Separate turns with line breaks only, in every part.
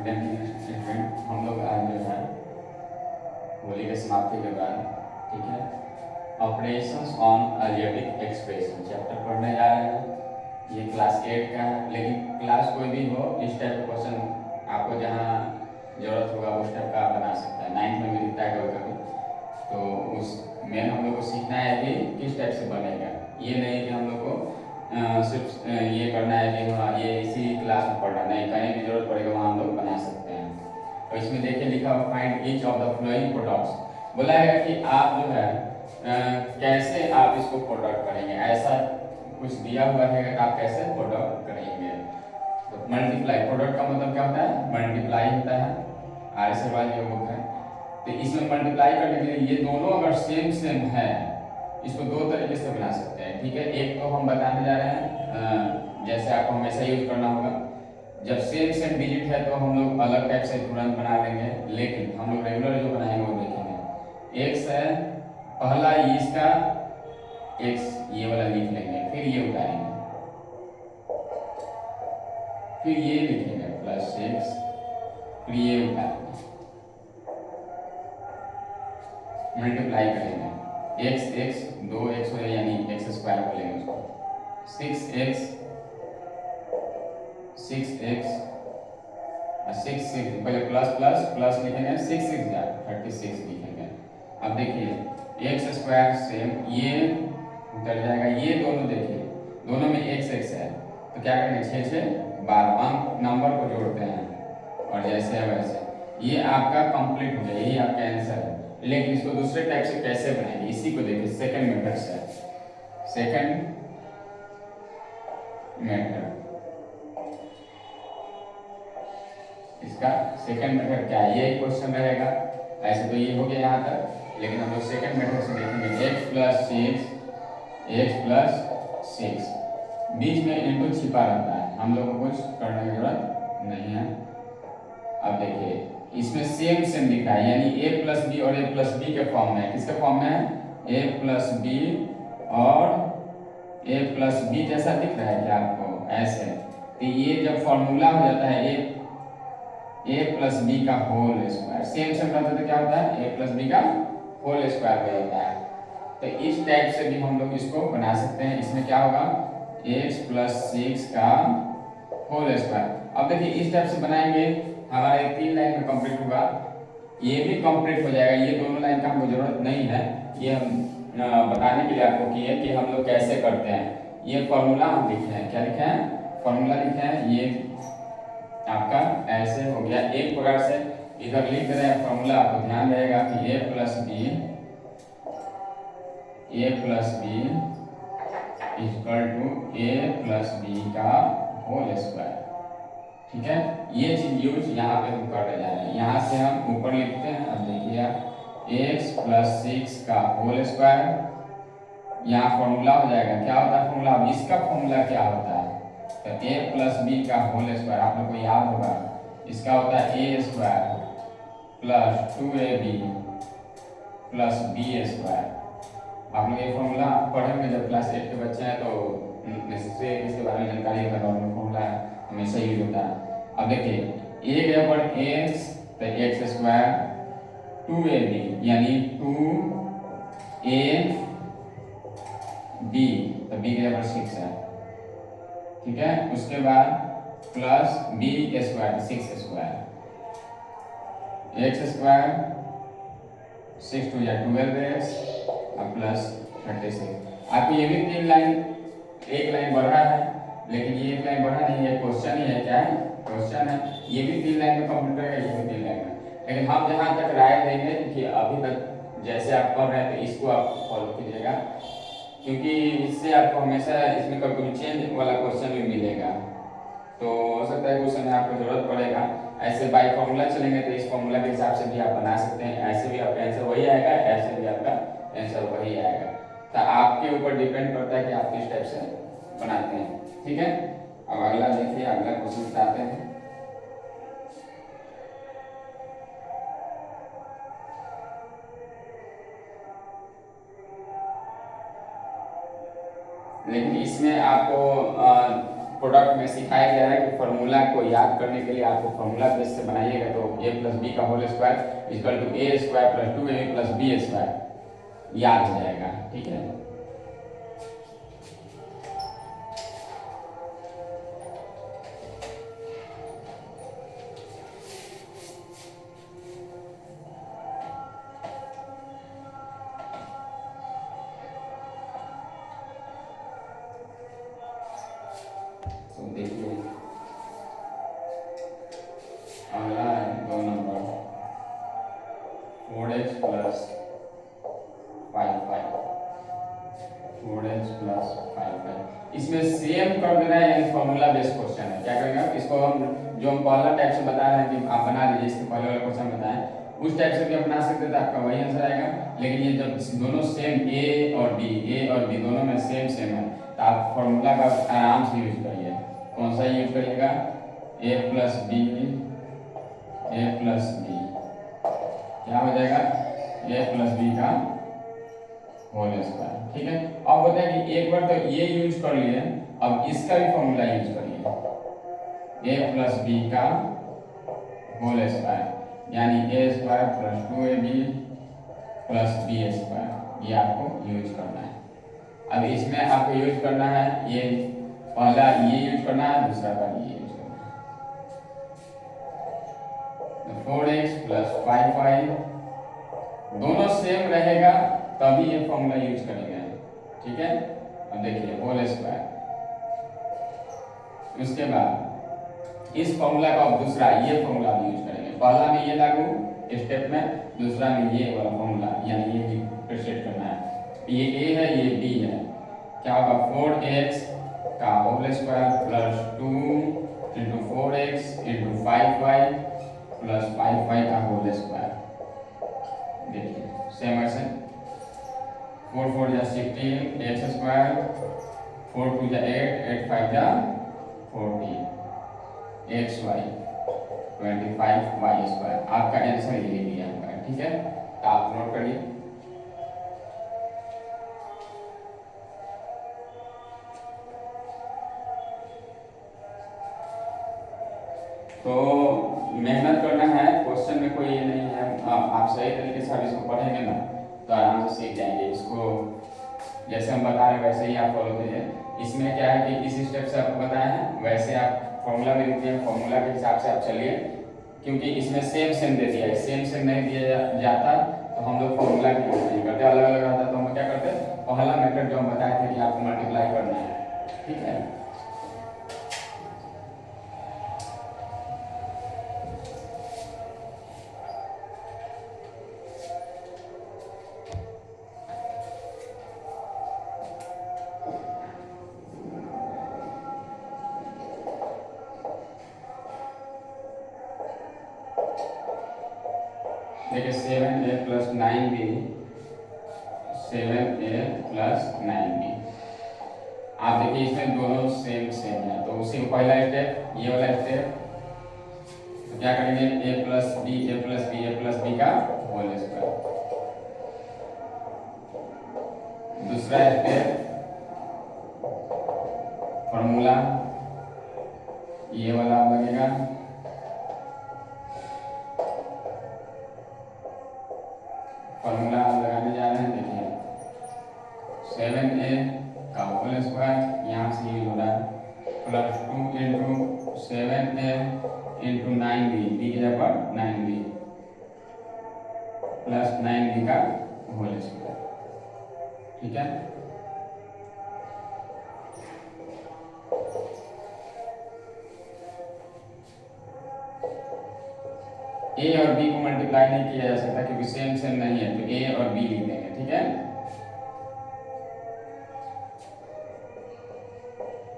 Student हम लोग आज जो है होली के समाप्ति के बाद, ठीक है, operations on arithmetic expression chapter पढ़ने जा रहे हैं। ये क्लास 8 का है, लेकिन क्लास कोई भी हो इस टाइप का क्वेश्चन आपको जहाँ जरूरत होगा उस टाइप का आप बना सकते हैं। 9th में भी दिखता है कभी कभी, तो उस मेन हम लोग को सीखना है कि किस टाइप से बनेगा। ये नहीं कि हम लोग को सिर्फ ये करना है कि हाँ ये इसी क्लास में पढ़ना, नहीं, कहीं भी जरूरत पड़ेगा वहाँ हम लोग बना सकते हैं। और इसमें देखिए लिखा हुआ find each of the following products, बोला है कि आप जो है कैसे आप इसको प्रोडक्ट करेंगे। ऐसा कुछ दिया हुआ है कि आप कैसे प्रोडक्ट करेंगे। तो मल्टीप्लाई, प्रोडक्ट का मतलब क्या होता है, मल्टीप्लाई होता है। RSL वाली जो बुक है, तो इसमें मल्टीप्लाई करने के लिए ये दोनों अगर सेम सेम है, इसको दो तरीके से बना सकते हैं, ठीक है। एक तो हम बताने जा रहे हैं जैसे आपको हमेशा यूज करना होगा, जब सेम सेम डिजिट है तो हम लोग अलग टाइप से तुरंत बना लेंगे, लेकिन हम लोग रेगुलर जो बनाएंगे वो देखेंगे। एक्स है पहला, इसका एक्स ये वाला लिख लेंगे, फिर ये उतारेंगे, फिर ये लिखेंगे प्लस एक्स, फिर ये उतारेंगे, मल्टीप्लाई करेंगे। एक्स एक्स 2x हो यानी एक्स स्क्वायर बोलेंगे उसको। 6x 6x 6 6 पहले प्लस प्लस प्लस लिखेंगे, 6 6 जा 36 लिखेंगे। अब देखिए एक्स स्क्वायर सेम ये उतर जाएगा, ये दोनों देखिए दोनों में एक्स एक्स है, तो क्या करेंगे 6 6 12 अंक नंबर को जोड़ते हैं और जैसे है वैसे ये आपका कंप्लीट हो जाए, यही आपका आंसर है। लेकिन इसको दूसरे टाइप से कैसे बनाएंगे, इसी को देखिए सेकंड मेथड से। सेकंड मेथड, इसका सेकंड मेथड क्या है, ये क्वेश्चन रहेगा। ऐसे तो ये हो गया यहाँ तक, लेकिन हम लोग सेकंड मेथड से देखेंगे। एक्स प्लस सिक्स, बीच में इंटू छिपा रहता है, हम लोग को कुछ करने की जरूरत नहीं है। अब देखिए इसमें सेम सेम दिखा है, यानी a प्लस बी और a प्लस बी के फॉर्म में है। किसके फॉर्म में है, a प्लस बी और a प्लस बी जैसा दिख रहा है क्या आपको, ऐसे। तो ये जब फॉर्मूला हो जाता है a प्लस बी का होल स्क्वायर, सेम सेम रहता है तो क्या होता है a प्लस बी का होल स्क्वायर हो जाता है। तो इस टाइप से भी हम लोग इसको बना सकते हैं। इसमें क्या होगा, x प्लस 6 का होल स्क्वायर। अब देखिए इस टाइप से बनाएंगे, हमारे 3 लाइन में कंप्लीट होगा, ये भी कंप्लीट हो जाएगा। ये दोनों लाइन का हमको जरूरत नहीं है, ये हम बताने के लिए आपको किए कि हम लोग कैसे करते हैं। ये फॉर्मूला हम लिखे हैं, क्या लिखे हैं, फॉर्मूला लिखे हैं। ये आपका ऐसे हो गया, एक प्रकार से इधर लिख रहे हैं फॉर्मूला, आपको ध्यान रहेगा कि a plus B equal to a plus B का होल स्क्वायर, ठीक है। ये चीज यूज यहाँ पे हम करने जा रहे हैं। यहाँ से हम ऊपर लिखते हैं, अब देखिए x प्लस 6 का होल स्क्वायर, यहाँ फॉर्मूला हो जाएगा, क्या होता है फॉर्मूला, अब इसका फॉर्मूला क्या होता है, तो a प्लस बी का होल स्क्वायर आप लोग को याद होगा, इसका होता है a square plus 2ab plus B square. आप लोग ये फॉर्मूला पढ़ेंगे जब क्लास 8 के बच्चे हैं, तो निश्चित इसके बारे में जानकारी होगा। नॉर्मल फॉर्मूला हमेशा यूज होता है। अब देखिए a के ऊपर x, तो एक्स स्क्वायर 2ab यानी 2ab, तो b के ऊपर 6 है, ठीक है। उसके बाद plus b square 6 square, x square 6 2 या 12x और प्लस 36। आपको ये भी 3 लाइन, एक लाइन बढ़ा है, लेकिन ये एक लाइन बढ़ा नहीं है, क्वेश्चन ही है, क्या है क्वेश्चन है। ये भी 3 लाइन में कंप्लीट करेगा, ये भी 3 लाइन में। लेकिन हम जहाँ तक राय देंगे कि अभी तक जैसे आप पढ़ रहे हैं तो इसको आप फॉलो कीजिएगा, क्योंकि इससे आपको हमेशा इसमें कभी चेंज वाला क्वेश्चन भी मिलेगा, तो हो सकता है कुछ समय आपको जरूरत पड़ेगा। ऐसे बाई फॉर्मूला चलेंगे तो इस फॉर्मूला के हिसाब से भी आप बना सकते हैं, ऐसे भी आपका आंसर वही आएगा, ऐसे भी आपका आंसर वही आएगा। तो आपके ऊपर डिपेंड करता है कि आप किस टाइप से बनाते हैं, ठीक है। अब अगला देखिए, अगला क्वेश्चन बताते हैं। लेकिन इसमें आपको प्रोडक्ट में सिखाया गया है कि फार्मूला को याद करने के लिए आपको फार्मूला बेस से बनाइएगा तो a प्लस बी का whole square equal to A square plus 2ab plus B square याद हो जाएगा। ठीक है, तो देखिए अगला है 2 number 4x plus 5y 4x plus 5y इसमें सेम कर देना है, यानी फॉर्मूला बेस्ड क्वेश्चन है। क्या करेंगे इसको हम जो हम पहला टाइप से बता रहे हैं कि आप बना लीजिए, इसके पहले वाला क्वेश्चन बताएं उस टाइप से भी आप बना सकते थे, आपका वही आंसर आएगा। लेकिन ये जब दोनों सेम ए और बी दोनों में सेम है तो आप फॉर्मूला का आराम से यूज करिए। कौन सा यूज करिएगा, ए प्लस बी क्या हो जाएगा, ए प्लस बी का होल स्क्वायर। ठीक है, अब बताए कि एक बार तो ये यूज कर लिए, अब इसका भी फॉर्मूला यूज करिए, ए प्लस बी का होल स्क्वायर यानी a square plus 2ab plus B square, ये आपको यूज करना है। अब इसमें आपको यूज करना है ये पहला ये यूज करना है, दूसरा का ये यूज करना है। तो 4x प्लस 5y दोनों सेम रहेगा तभी ये फॉर्मूला यूज करेंगे। ठीक है, अब देखिए होल स्क्वायर, उसके बाद इस फॉर्मूला का अब दूसरा ये फॉर्मूला भी यूज करेंगे। पहला में ये लागू स्टेप में, दूसरा में ये वाला फॉर्मूला यानी ये प्रेसेट करना है। ये ए है ये बी है, क्या होगा 4x का whole square plus 2 into 4x into 5y plus 5y का होल स्क्वायर। देखिए सेम ऐसे 4 4 जा 16 x स्क्वायर 4 2 जा 8 8 5 जा 40 xy 25 y स्क्वायर। आपका आंसर ये दिया हुआ है। ठीक है, तो आप नोट करिए। तो मेहनत करना है, क्वेश्चन में कोई ये नहीं है, आप सही तरीके से इसको पढ़ेंगे ना तो आराम से सीख जाएंगे। इसको जैसे हम बता रहे हैं वैसे ही आप फॉलो कीजिए। इसमें क्या है कि इस स्टेप से आपको बताया है वैसे आप फॉर्मूला भी लिखिए, फॉर्मूला के हिसाब से आप चलिए, क्योंकि इसमें सेम दे दिया है। सेम नहीं दिया जाता तो हम लोग फॉर्मूला की यूज नहीं करते, अलग अलग रहता तो हम क्या करते, पहला मेथड जो हम बताए थे कि आपको मल्टीप्लाई करना है। ठीक है, देखिए 7a plus 9b 7a plus 9b। आप देखिए इसमें दोनों सेम है तो उसी को पहला स्टेप ये वाला स्टेप तो क्या करेंगे a प्लस बी का होल स्क्वायर। दूसरा स्टेप फॉर्मूला ये वाला लगेगा, फॉर्मूला लगाने जा रहे हैं। देखिए 7a का होल स्क्वायर यहाँ से यूज हो रहा है plus 2 into 7a into 9b, B की जगह पर 9b प्लस 9b का होल स्क्वायर। ठीक है, ए और बी को मल्टीप्लाई नहीं किया जा सकता क्योंकि सेम नहीं है, तो ए और बी लिख देंगे। ठीक है,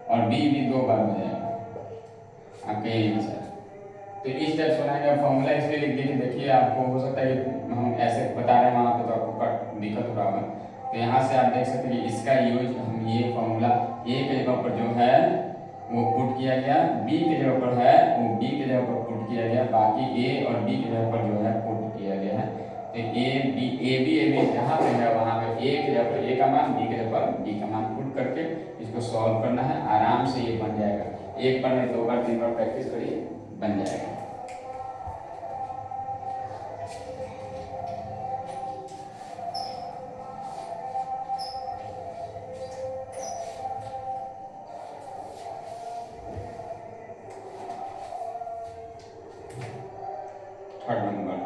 और बी भी 2 बार हो जाएगा आपके आंसर। तो इस टाइप से बनाएंगे फॉर्मूला, इसलिए लिख देंगे। देखिए आपको हो सकता है कि हम ऐसे बता रहे हैं वहाँ पे तो आपको दिक्कत हो रहा होगा, तो यहाँ से आप देख सकते हैं कि इसका यूज हम ये फॉर्मूला ए के जगह पर जो है वो पुट किया गया, बी के जगह पर है वो बी के जगह पर पुट किया गया, बाकी ए और बी के जगह पर जो है पुट किया गया है। तो ए बी जहाँ पे है वहाँ पे ए के जगह पर ए का मान, बी के जगह पर बी का मान पुट करके इसको इसको सॉल्व करना है, आराम से ये बन जाएगा। एक बार नहीं 2 बार 3 बार प्रैक्टिस करिए, बन जाएगा। थर्ड नंबर,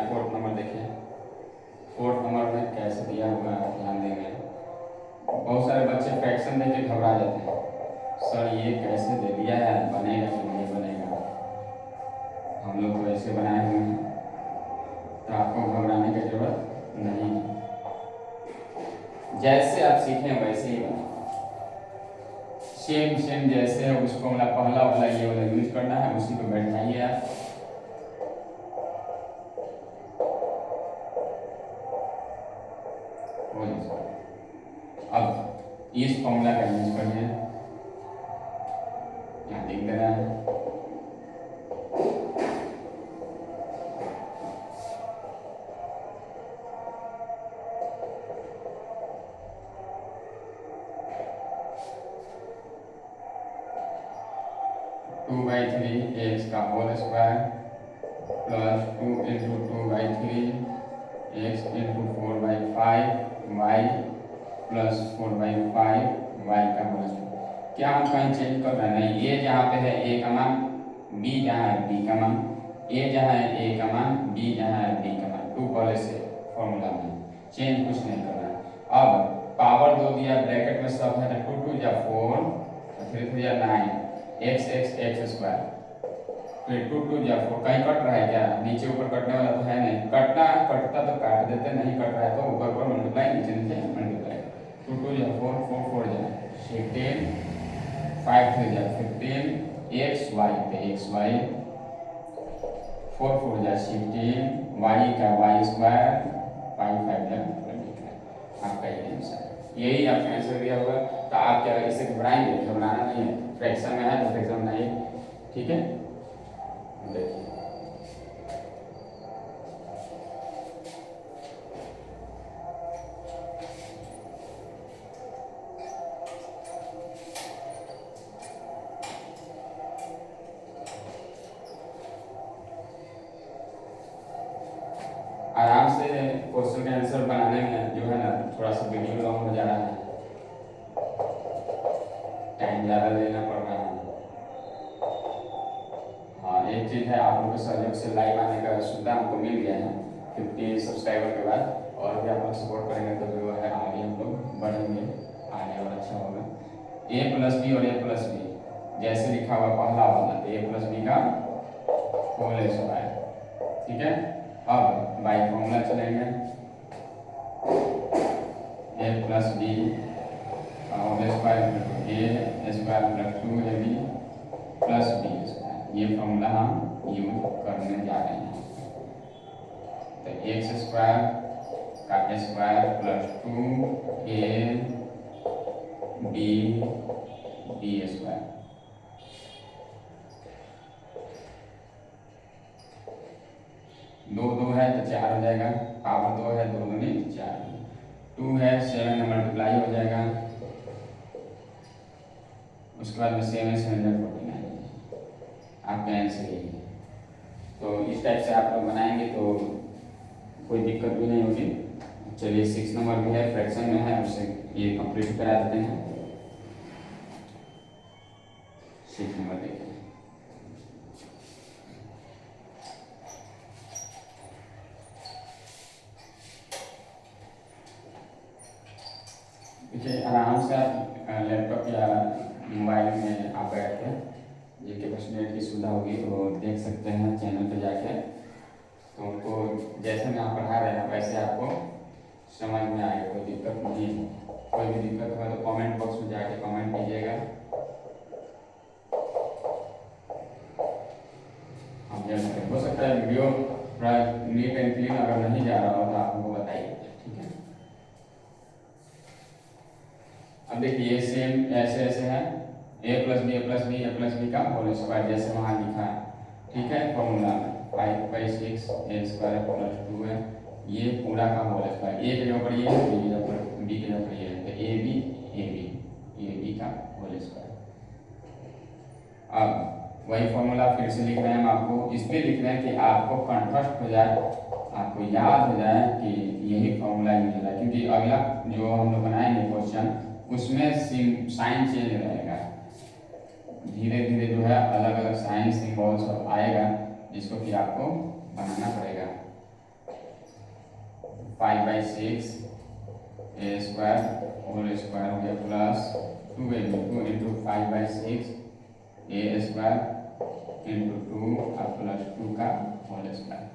फोर्थ नंबर देखिए। फोर्थ नंबर में कैसे दिया हुआ है, ध्यान देंगे। बहुत सारे बच्चे फ्रैक्शन देख के घबरा जाते हैं, सर ये कैसे दे दिया है, बनेगा कि नहीं बनेगा। हम लोग तो ऐसे बनाए हुए हैं, तो आपको घबराने की जरूरत नहीं है। जैसे आप सीखें वैसे ही बने, सेम जैसे उसको पहला वाला ये वाला यूज करना है, उसी को बैठाइए आप। अब इस फॉर्मूला का यूज करिए, यहाँ लिख देना है। टू बाई थ्री एक्स का whole square plus 2 into 2/3 X into 4/5 Y plus 4/5 Y का होल स्क्वायर। क्या हम कहीं चेंज कर रहे हैं? नहीं, ये जहाँ पे है ए का मान, बी जहाँ है बी का मान, ए जहाँ है ए का मान, बी जहाँ है बी का मान, 2 पहले से फॉर्मूला में चेंज कुछ नहीं करना है। अब पावर 2 दिया, ब्रैकेट में सब है, 2 2 या 4 3 3 या 9 एक्स एक्स एक्स स्क्वायर, फिर 2 2 या 4 कहीं कट रहा है क्या? नीचे ऊपर कटने वाला तो है नहीं, कटना कटता तो काट देते, नहीं कट रहा है तो ऊपर ऊपर मल्टीप्लाई, नीचे नीचे मल्टीप्लाई। 2 2 या 4 4 4 या 16 5 3 या 15 एक्स वाई पे एक्स वाई 4 4 या 16 वाई का वाई स्क्वायर 5 5 या 25। आपका ये आंसर, यही आपका आंसर दिया होगा। तो आप क्या इसे घबराएंगे? घबराना नहीं है, फ्रैक्शन में है तो फ्रैक्शन नहीं, ठीक है। देखिए आराम से क्वेश्चन का आंसर बनाने में जो है ना, थोड़ा सा वीडियो लॉन्ग हो जा रहा है, टाइम ज़्यादा लेना पड़ रहा है। हाँ, एक चीज़ है, आप लोगों के सहयोग से लाइव आने का सुविधा हमको मिल गया है 50 सब्सक्राइबर के बाद, और भी आप लोग सपोर्ट करेंगे तो जो है आगे हम लोग बढ़ेंगे, आगे और अच्छा होगा। a प्लस बी और a प्लस बी जैसे लिखा हुआ पहला वाला, a प्लस बी का होल स्क्वायर, ठीक है। अब बाई फॉर्मूला चलेंगे, a plus B whole square a square plus 2ab plus B square, ये फॉर्मूला हम यूज करने जा रहे हैं। तो एक्स स्क्वायर का square plus 2a B square, दो दो है तो 4 हो जाएगा, पावर 2 है, 2 दूनी 4, 2 है 7 में मल्टीप्लाई हो जाएगा, उसके बाद में 7 749 आपका आंसर यही है। तो इस टाइप से आप लोग बनाएंगे तो कोई दिक्कत भी नहीं होगी। चलिए 6 नंबर भी है, फ्रैक्शन में है, उससे ये कंप्लीट करा देते हैं। 6 नंबर देखिए, देखिए आराम से आप लैपटॉप या मोबाइल में आप बैठ के, जिनके पास नेट की सुविधा होगी वो देख सकते हैं चैनल पे जाके, तो उनको जैसे मैं आप पढ़ा रहे हैं वैसे आपको समझ में आएगा, कोई दिक्कत नहीं है। कोई भी दिक्कत हो तो कमेंट बॉक्स में जाके कमेंट कीजिएगा, हम जल्द हो सकता है वीडियो थोड़ा नीट एंड क्लीन अगर नहीं जा रहा हो तो आप हमको बताइए, ठीक है। अब देखिए सेम ऐसे ऐसे है, a प्लस बी का होल स्क्वायर जैसे वहाँ लिखा है, ठीक है। फॉर्मूला 5/6 a स्क्वायर प्लस 2 है, ये पूरा का होल स्क्वायर, a के जगह पर ये है, b के जगह पर ये है, तो a b ये वही फॉर्मूला फिर से लिख रहे हैं हम आपको, इसलिए लिख रहे हैं कि आपको कंठस्थ हो जाए, आपको याद हो जाए कि यही फॉर्मूला यूज हो रहा है, क्योंकि अगला जो हम लोग बनाएंगे क्वेश्चन उसमें साइन चेंज रहेगा, धीरे धीरे जो है अलग अलग साइन सिंबल्स आएगा जिसको कि आपको बनाना पड़ेगा। 5/6 ए स्क्वायर होल स्क्वायर हो गया प्लस 2ab इंटू 5/6 ए स्क्वायर इंटू 2 और प्लस 2 का होल स्क्वायर।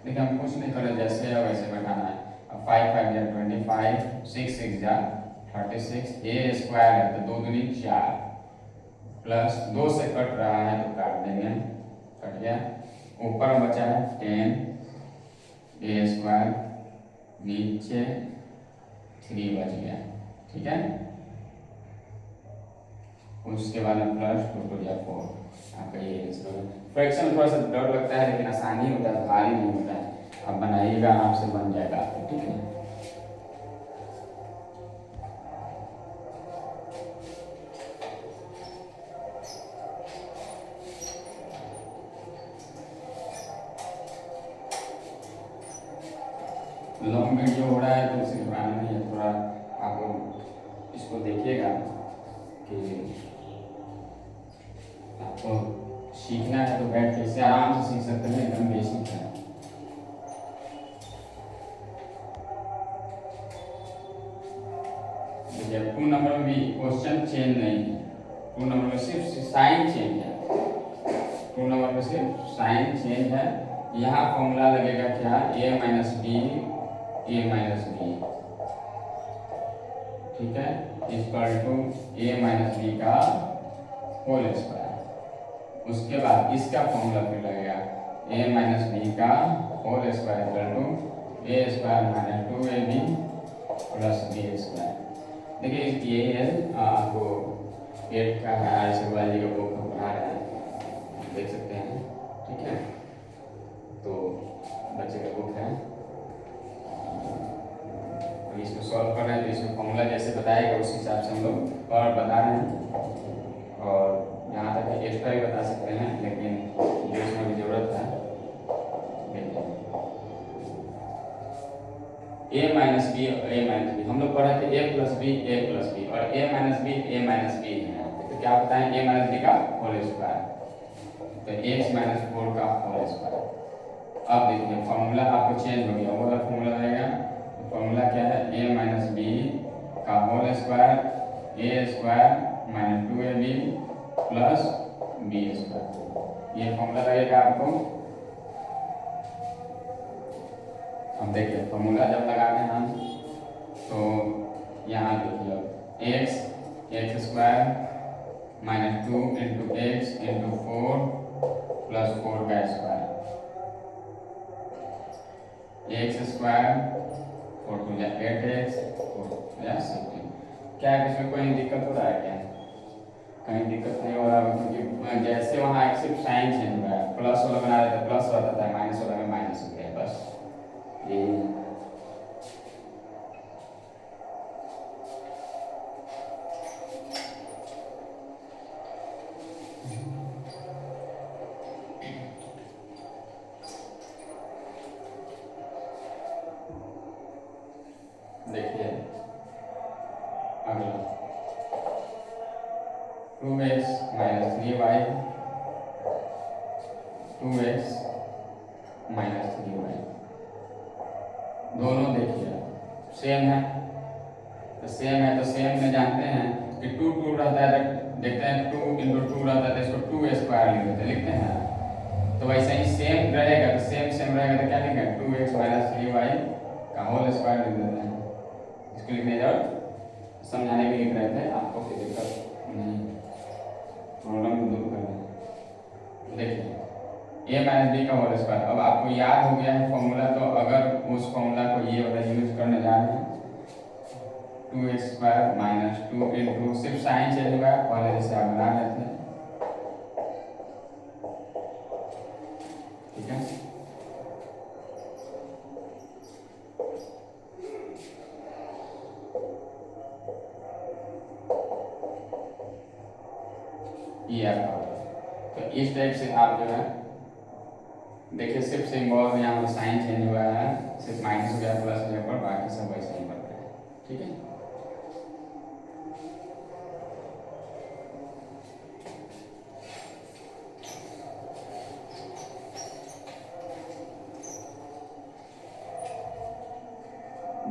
देखिए हम कुछ नहीं कर रहे, जैसे है वैसे बैठाना है। अब 5 5 जा 25, 6 6 जा 36, ए स्क्वायर है तो 2 दूनी 4 प्लस 2 से कट रहा है तो काट देंगे, कट गया। ऊपर बचा है 10 ए स्क्वायर, नीचे 3 बच गया, ठीक है। उसके बाद में प्लस 2 टू या 4 आपका ये आंसर। फ्रैक्शन में थोड़ा सा डर लगता है लेकिन आसानी होता है, भारी नहीं होता है। अब बनाइएगा आराम से बन जाएगा आपको, ठीक है। लॉन्ग वीडियो हो रहा है तो उसे घबराना नहीं है, थोड़ा आप इसको देखिएगा कि आपको सीखना है तो बैठ के इसे आराम से सीख सकते हैं, एकदम बेसिक है। देखिए 2 नंबर में भी क्वेश्चन चेंज नहीं है, 2 नंबर में सिर्फ साइन चेंज है, 2 नंबर में सिर्फ साइन चेंज है। यहाँ फॉर्मूला लगेगा क्या, a minus B A minus B, ठीक है, equal to A minus B का होल स्क्वायर। उसके बाद इसका फॉर्मूला फिर लगेगा a माइनस बी का whole square equal to A square minus 2ab plus B square. देखिए ये है आपको 8 का है, आईसी वाली का बुक पढ़ा रहे हैं, देख सकते हैं, ठीक है। तो बच्चे का बुक है, अभी इसको सॉल्व कर रहे हैं तो इसमें फॉर्मूला जैसे बताएगा उस हिसाब से हम लोग और बता रहे हैं, और यहाँ तक एक्स्ट्रा भी बता सकते हैं लेकिन जो इसमें भी ज़रूरत है। देखिए a माइनस बी और a माइनस बी हम लोग पढ़े थे, a प्लस बी और a माइनस बी है, तो क्या बताएं a माइनस बी का होल स्क्वायर, तो x माइनस 4 का होल स्क्वायर। अब देखिए फॉर्मूला आपको चेंज हो गया, वो वाला फॉर्मूला रहेगा, फॉर्मूला क्या है, a माइनस बी का whole square a square minus 2ab plus B square, ये फॉर्मूला रहेगा आपको। अब देखिए फॉर्मूला जब लगाते हैं हम तो यहाँ देखिए x square minus 2 into x into 4 plus 4 का स्क्वायर, एक्स स्क्वायर 4 2 या 8x 4 या 16। क्या है, इसमें कोई दिक्कत हो रहा है क्या, कहीं दिक्कत नहीं हो रहा है, क्योंकि जैसे वहाँ एक सिर्फ साइन चेंज हुआ है, प्लस वाला बना रहे थे प्लस होता था, माइनस वाला में माइनस हो गया, बस ये। देखिए अगला 2x minus 3y 2x minus 3y, दोनों देखिए सेम है, तो सेम में जानते हैं कि 2 2 रहता है, देखते हैं 2 इंटू 2 रहता है तो इसको 2 स्क्वायर लिखते हैं, तो वैसे ही सेम रहेगा, तो सेम रहेगा तो क्या लिखेंगे 2x माइनस 3y का होल स्क्वायर लिख देते हैं। इसको लिखने जाओ, समझाने के लिए लिख रहे थे, आपको कोई दिक्कत नहीं, प्रॉब्लम दूर कर दें। देखिए a माइनस बी का होल स्क्वायर, अब आपको याद हो गया है फॉर्मूला, तो अगर उस फॉर्मूला को ये वाला यूज करने जा रहे हैं 2x स्क्वायर माइनस 2 इंटू, सिर्फ साइन चेंज हुआ है, पहले जैसे आप बना रहे थे, ठीक है। ये आपका तो इस टाइप से आप जो है देखिए, सिर्फ सिंबल यहाँ पर साइन चेंज हुआ है, सिर्फ माइनस हो गया प्लस हो गया, पर बाकी सब वैसे ही बढ़ रहा है। ठीक है,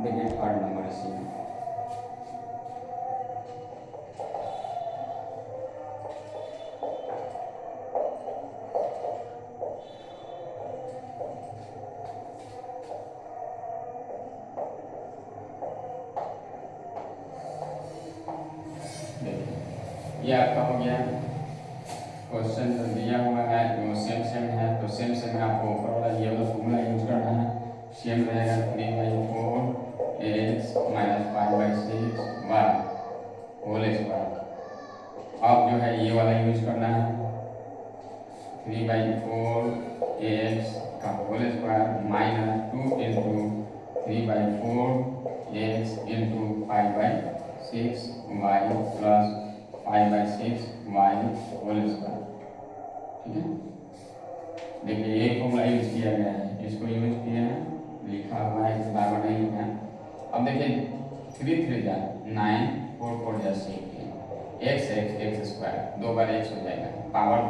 देखिए थर्ड नंबर इसी में ये आपका हो गया। क्वेश्चन जो दिया हुआ है वो सेम सेम है, तो सेम सेम है, आपको ऊपर वाला ये वाला फॉर्मूला यूज करना है। सेम रहेगा 3/4 X minus 5/6 Y whole square. अब जो है ये वाला यूज करना है 3/4 एक्स का whole square minus 2 into 3/4 X into 5/6 Y plus 5/6 Y whole square. ठीक है, देखिए ये फॉर्मूला यूज किया गया है, इसको यूज किया है, लिखा हुआ है, इसे बार बार नहीं लिखा है। अब देखिए 3 3 जा 9, 4 4 जा 16, एक्स एक्स एक्स स्क्वायर, 2 बार एक्स हो जाएगा, पावर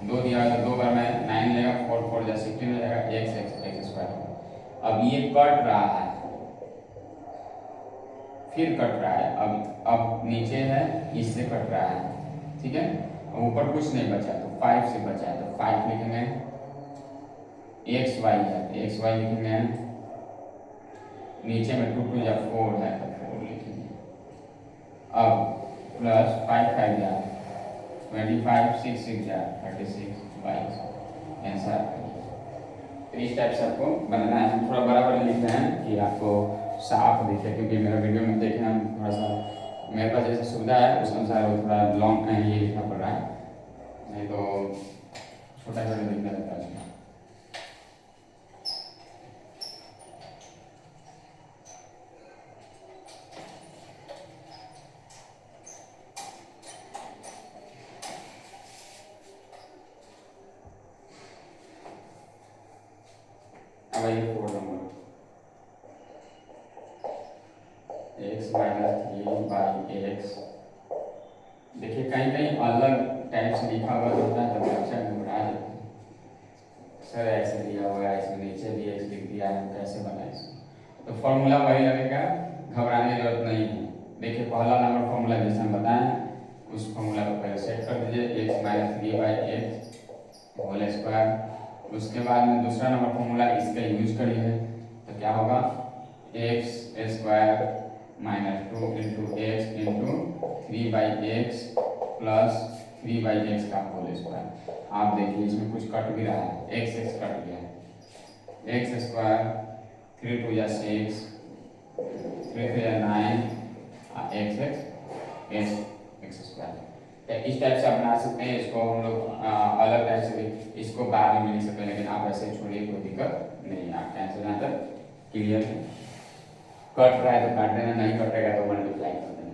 2 दिया है तो 2 बार में 9 लेगा, 4 4 जा 16 हो जाएगा, एक्स एक्स एक्स स्क्वायर। अब ये कट रहा है, फिर कट रहा है, अब नीचे है, इससे कट रहा है। ठीक है, ऊपर कुछ नहीं बचा तो 5 से बचा है, तो 5 लिखेंगे, एक्स वाई है तो एक्स वाई लिखेंगे, नीचे में 2 2 या 4 है तो 4 लिखेंगे। अब प्लस 5 5 जा 25, 6 6 जा 36 22 आंसर। तो इस टाइप से आपको बनाना है। हम थोड़ा बराबर लिख रहे हैं कि आपको साफ दिखे, क्योंकि मेरा वीडियो में देखें हम थोड़ा सा मेरे पास जैसे सुविधा है उस अनुसार वो थोड़ा लॉन्ग ये लिखना पड़ रहा है, नहीं तो छोटा छोटा लिखना रहता है। अब ये 4 नंबर एक्स माइनस 3/x। देखिए कहीं कहीं अलग टाइप से लिखा हुआ होता है तो बच्चा घबरा जाता है, सर ऐसे दिया हुआ है, इसमें नीचे भी एक्स लिख दिया है, कैसे बना इसमें, तो फॉर्मूला वही लगेगा, घबराने की जरूरत नहीं है। देखिए पहला नंबर फॉर्मूला जैसे हम बताएं उस फॉर्मूला को पहले सेट कर दीजिए, x minus 3/x whole square. उसके बाद में दूसरा नंबर फॉर्मूला इसका यूज करिए, तो क्या होगा, x square minus 2 into x into 3/x plus 3/x का होल स्क्वायर। आप देखिए इसमें कुछ कट भी रहा है, एक्स एक्स कट गया है, एक्स स्क्वायर 3 2 या 6 3 3 या 9 एक्स एक्स एक्स स्क्वायर। इस टाइप से आप बना सकते हैं। इसको हम लोग अलग टाइप से भी इसको बाद में लिख सकते हैं, लेकिन आप ऐसे छोड़िए, कोई दिक्कत नहीं है। आप टेंशन यहाँ तक क्लियर है, कट रहा है तो काट देना, नहीं कटेगा तो मल्टीप्लाई कर देना।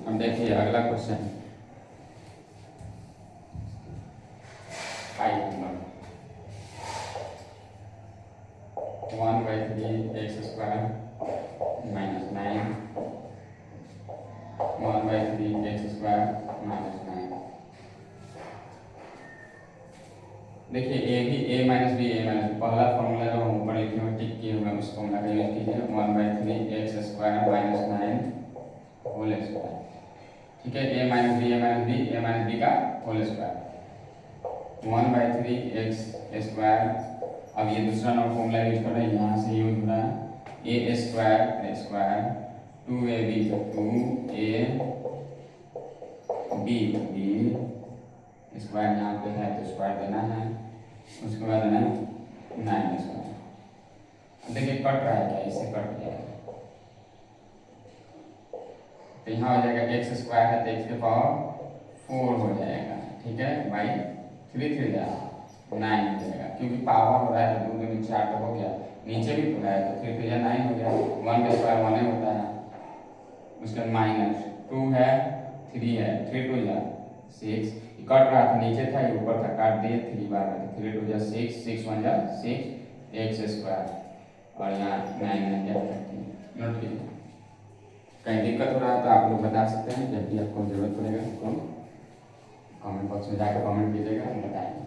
अब देखिए अगला question 5 number 1/3 X square minus 9 1/3 X square minus 9। देखिए ए माइनस बी पहला फॉर्मूला जो हम ऊपर लिखे हुए टिक किए हुए उस फॉर्मूला का यूज कीजिए, 1/3 X square minus 9 whole square. ठीक है, ए माइनस बी का होल स्क्वायर 1/3 एक्स स्क्वायर। अब ये दूसरा नंबर फॉर्मूला यूज कर रहे हैं, यहाँ से यूज हो रहा है ए स्क्वायर 2ab तो 2ab स्क्वायर यहाँ पे है तो स्क्वायर देना है, उसके बाद देना है 9 स्क्वायर। देखिए कट रहा है क्या, इससे कट जाएगा तो यहाँ हो जाएगा एक्स स्क्वायर है तो एक्स के पावर 4 हो जाएगा। ठीक है भाई, 3 3 जा 9 हो जाएगा, क्योंकि पावर हो रहा है तो 2 दूनी 4 तो हो गया, नीचे भी तो है तो 3 3 9 हो गया, 1 का स्क्वायर 1 ही होता है, उसके बाद माइनस 2 है 3 है, 3 2 जा 6, कट रहा था नीचे था ये ऊपर था, काट दिए 3 बार में 3 2 जा 6 6 1 जा 6 x स्क्वायर और यहाँ 9 9 जा 13। नोट कीजिए, कहीं दिक्कत हो रहा है तो आप लोग बता सकते हैं, जब भी आपको जरूरत पड़ेगा तो कमेंट बॉक्स में जाकर कमेंट कीजिएगा, हम बताएंगे।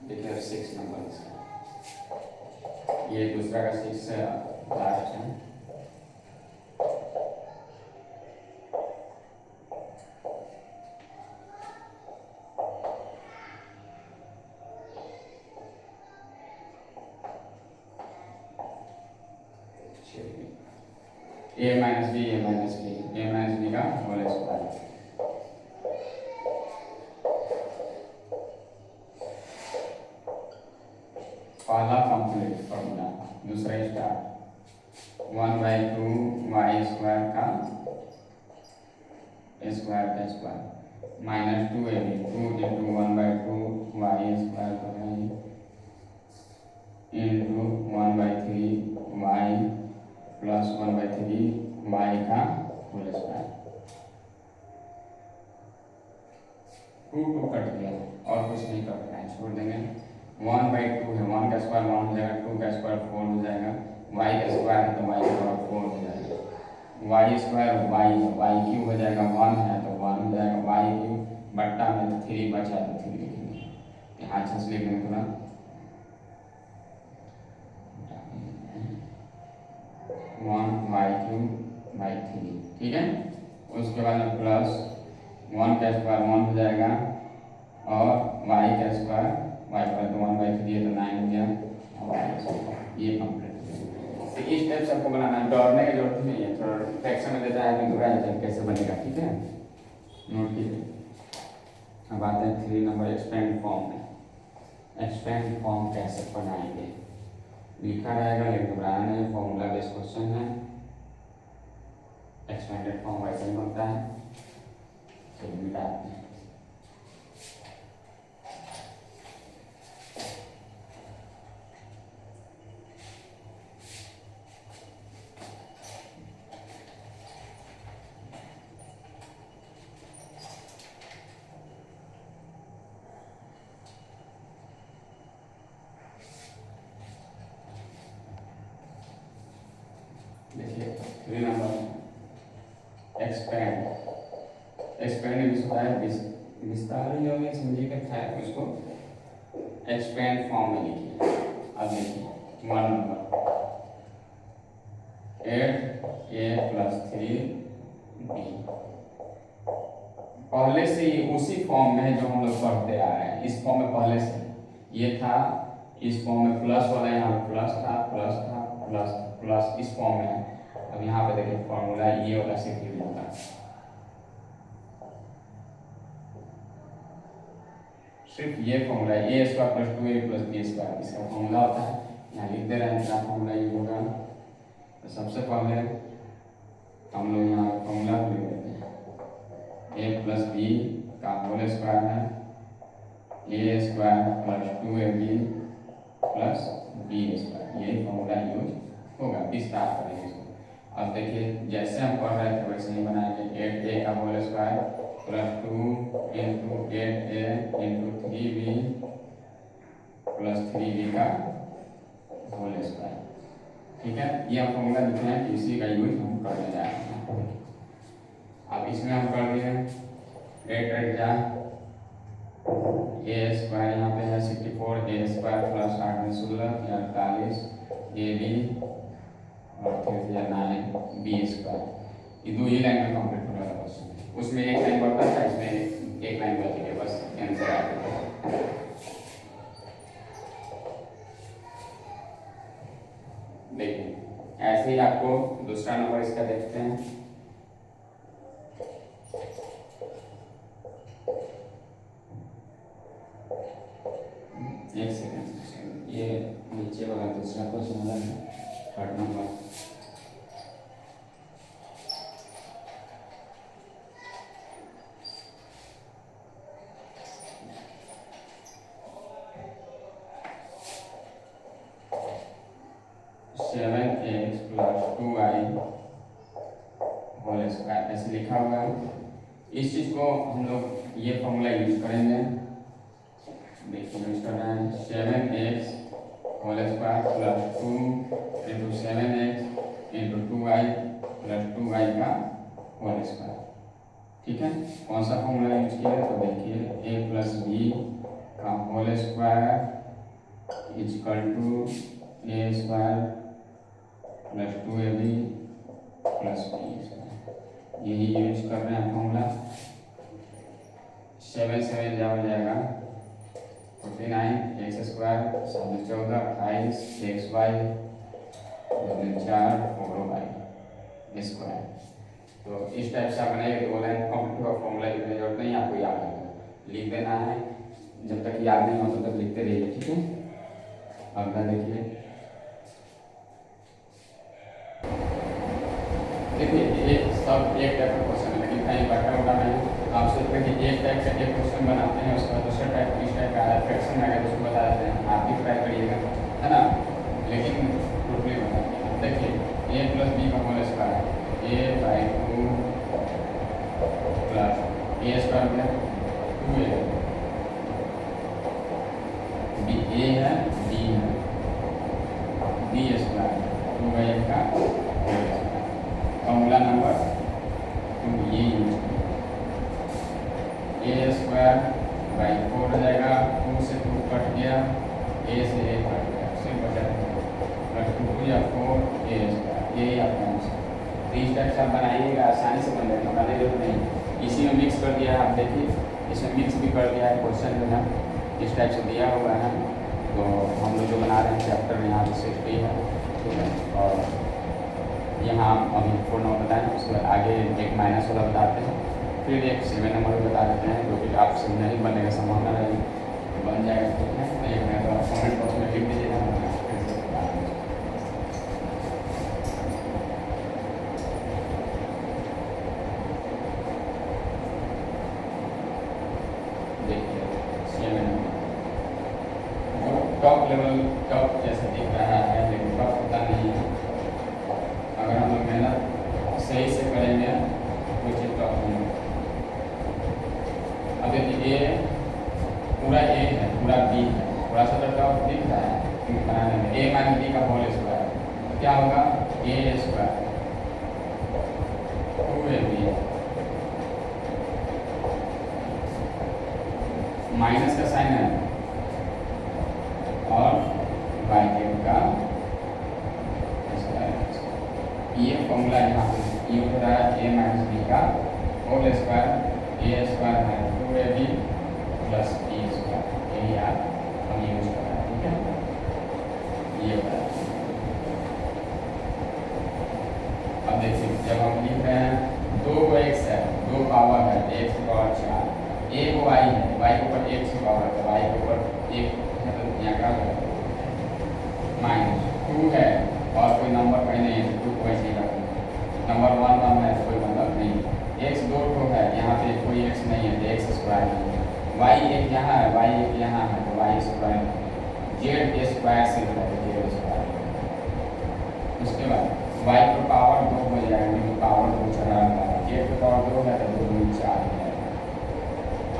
देखिए 6 नंबर इसका, ये दूसरा का 6 से लास्ट है। ए माइनस बी का होल स्क्वायर, पहला कंप्लीट फॉर्मूला, दूसरा स्टार्ट 1/2 वाई स्क्वायर का square minus 2ab 2 into 1/2 Y square का इंटू 1/3 वाई प्लस 1/3 वाई का होल स्क्वायर। 2 2 कट गया और कुछ नहीं कटना है, छोड़ देंगे। 1/2 है, 1 का स्क्वायर 1 हो जाएगा, 2 का स्क्वायर 4 हो जाएगा, y का स्क्वायर है तो y का पावर 4 हो जाएगा, y स्क्वायर y है, y क्यूब हो जाएगा, 1 है तो 1 हो जाएगा, y क्यूब बट्टा में तो 3 बचा तो 3 लिखेंगे, यहाँ अच्छे से लिख देंगे थोड़ा 1/3, ठीक है। उसके बाद में प्लस 1 का स्क्वायर 1 हो जाएगा और y का स्क्वायर y पर तो 1/3 है तो 9 हो गया, ये कंप्लीट। तो इस टाइप से आपको बनाना है, दौड़ने की जरूरत नहीं है, थोड़ा फ्रैक्शन में देता है तो घबरा जाता है कैसे बनेगा, ठीक है। नोट कीजिए। अब आते हैं 3 नंबर एक्सपेंड फॉर्म में। एक्सपेंड फॉर्म कैसे बनाएंगे, लिखा रहेगा लेकिन घबराना नहीं, फॉर्मूला बेस्ड क्वेश्चन है। एक्सपेंडेड फॉर्म वैसे ही बनता है, चलिए मिटाते हैं। देखिए 3 नंबर एक्सपेंड विस्तार जो है समझिए क्या है, उसको एक्सपेंड फॉर्म में लिखिए। अब देखिए 1 नंबर 8a + 3b, पहले से ही उसी फॉर्म में है जो हम लोग पढ़ते आ रहे हैं, इस फॉर्म में पहले से ये था, इस फॉर्म में प्लस वाला यहाँ पे प्लस इस फॉर्म में है। अब यहाँ पे देखिए फॉर्मूला ये वाला सिर्फ यूज होता है, सिर्फ ये फॉर्मूला a² + 2a + b² इसका फॉर्मूला होता है। यहाँ लिख दे रहे हैं क्या फॉर्मूला यूज होगा। तो सबसे पहले हम लोग यहाँ फॉर्मूला लिख देते हैं, a + b का होल स्क्वायर है a² + 2ab + b², यही फॉर्मूला यूज होगा, विस्तार करेंगे इसको। अब देखिए जैसे हम पढ़ रहे थे वैसे ही बनाएंगे, 8a का whole square + 2 into 8a into 3b + 3b का होल स्क्वायर, ठीक है। ये हम फॉर्मूला लिखे हैं कि इसी का यूज हम करने जा रहे हैं। अब इसमें हम कर दिए 8 जा a² यहाँ पे है 64, a² + 8 में 16 या 48 ab और फिर 9 b²। ये 2 ही लाइन में कंप्लीट होने वाला क्वेश्चन, उसमें एक लाइन बढ़ता था, इसमें एक लाइन बच गया, बस आंसर आ गया। देखिए ऐसे ही आपको दूसरा नंबर इसका देखते हैं। एक सेकंड, ये नीचे वाला दूसरा क्वेश्चन है, third number. Seven X plus 2y whole square ऐसे लिखा हुआ है। इस चीज़ को हम लोग ये फॉर्मूला यूज करेंगे। देखिए यूज करना है 7x whole square plus 2 into 7x into 2y plus 2y का होल स्क्वायर। ठीक है, कौन सा फॉर्मूला यूज किया है तो देखिए a प्लस बी का whole square is equal to A square plus 2ab plus B square. यही यूज कर रहे हैं फॉर्मूला। 7 7 जा हो जाएगा 49 x square 14 28 x y 4 4y square. तो इस टाइप से आप बनाइए तो लाइन कंप्लीट हुआ। फॉर्मूला लिखने की जरूरत नहीं, आपको याद है लिख देना है। जब तक याद नहीं हो तब तक लिखते रहिए। ठीक है, अगला देखिए। देखिए ये सब एक टाइप का क्वेश्चन है, लेकिन कहीं बटा उटा नहीं। आप सोच रहे कि एक टाइप का एक क्वेश्चन बनाते हैं, उसका दूसरा टाइप इस टाइप का फ्रैक्शन अगर उसको बता देते हैं, आप भी ट्राई करिएगा, है ना। लेकिन टोटली बता देखिए a प्लस बी का whole square a/2 plus a square में 2a बी a है b है b स्क्वायर 2a का फॉर्मूला नंबर 2 ये यूज a स्क्वायर बाई 4 हो जाएगा। 2 से 2 कट गया, a से a कट गया, सिर्फ बचा प्लस 2 या 4 a स्क्वायर। यही आपका आंसर। तो इस टाइप से आप बनाइएगा, आसानी से बन जाएगा, बनाने की जरूरत नहीं। इसी में मिक्स कर दिया है, आप देखिए इसमें मिक्स भी कर दिया है क्वेश्चन जो है इस टाइप से दिया हुआ है। तो हम लोग जो बना रहे हैं चैप्टर यहाँ पे 60 है। ठीक है, और यहाँ अभी 4 नंबर बताएं, उसके बाद आगे एक माइनस वाला बताते हैं, फिर एक 7 नंबर भी बता देते हैं, जो कि आपसे नहीं बनने का संभावना रहेगी, बन जाएगा। ठीक है, नहीं बने तो आप कमेंट बॉक्स में लिख दीजिएगा। देखिए 7 नंबर टॉप लेवल टॉप जैसे दिख रहा है, लेकिन टॉप होता नहीं है। अगर हम लोग मेहनत सही से करेंगे कोई चीज़ टॉप नहीं। अब देखिए ए पूरा ए है, पूरा बी है, थोड़ा सा तो टॉप दिख रहा है बनाने में। ए माइनस बी का होल स्क्वायर तो क्या होगा ए स्क्वायर 2ab माइनस का साइन है और बाई के का ये फॉर्मूला यहाँ पे ये होता है a माइनस बी का होल स्क्वायर a स्क्वायर है 2ab प्लस b स्क्वायर। यही आप हम यूज कर रहे हैं। ठीक है, ये होता है। अब देखिए जब हम लिख रहे हैं 2 को x है, 2 पावर है x की पावर 4, a को y है, y के ऊपर x की पावर है, y के ऊपर 1 मतलब यहाँ का माइनस 2 है और कोई नंबर कहीं नहीं है, 2 को ऐसे ही रखें। नंबर 1 1 है तो कोई मतलब नहीं। x 2 तो है, यहाँ पे कोई x नहीं है तो x स्क्वायर नहीं है। y एक यहाँ है, y एक यहाँ है तो y स्क्वायर। z स्क्वायर से z स्क्वायर। उसके बाद y पर पावर 2 हो जाएगा, क्योंकि पावर 2 चला रहा है। z पर पावर 2 है तो 2 2 4 हो जाएगा।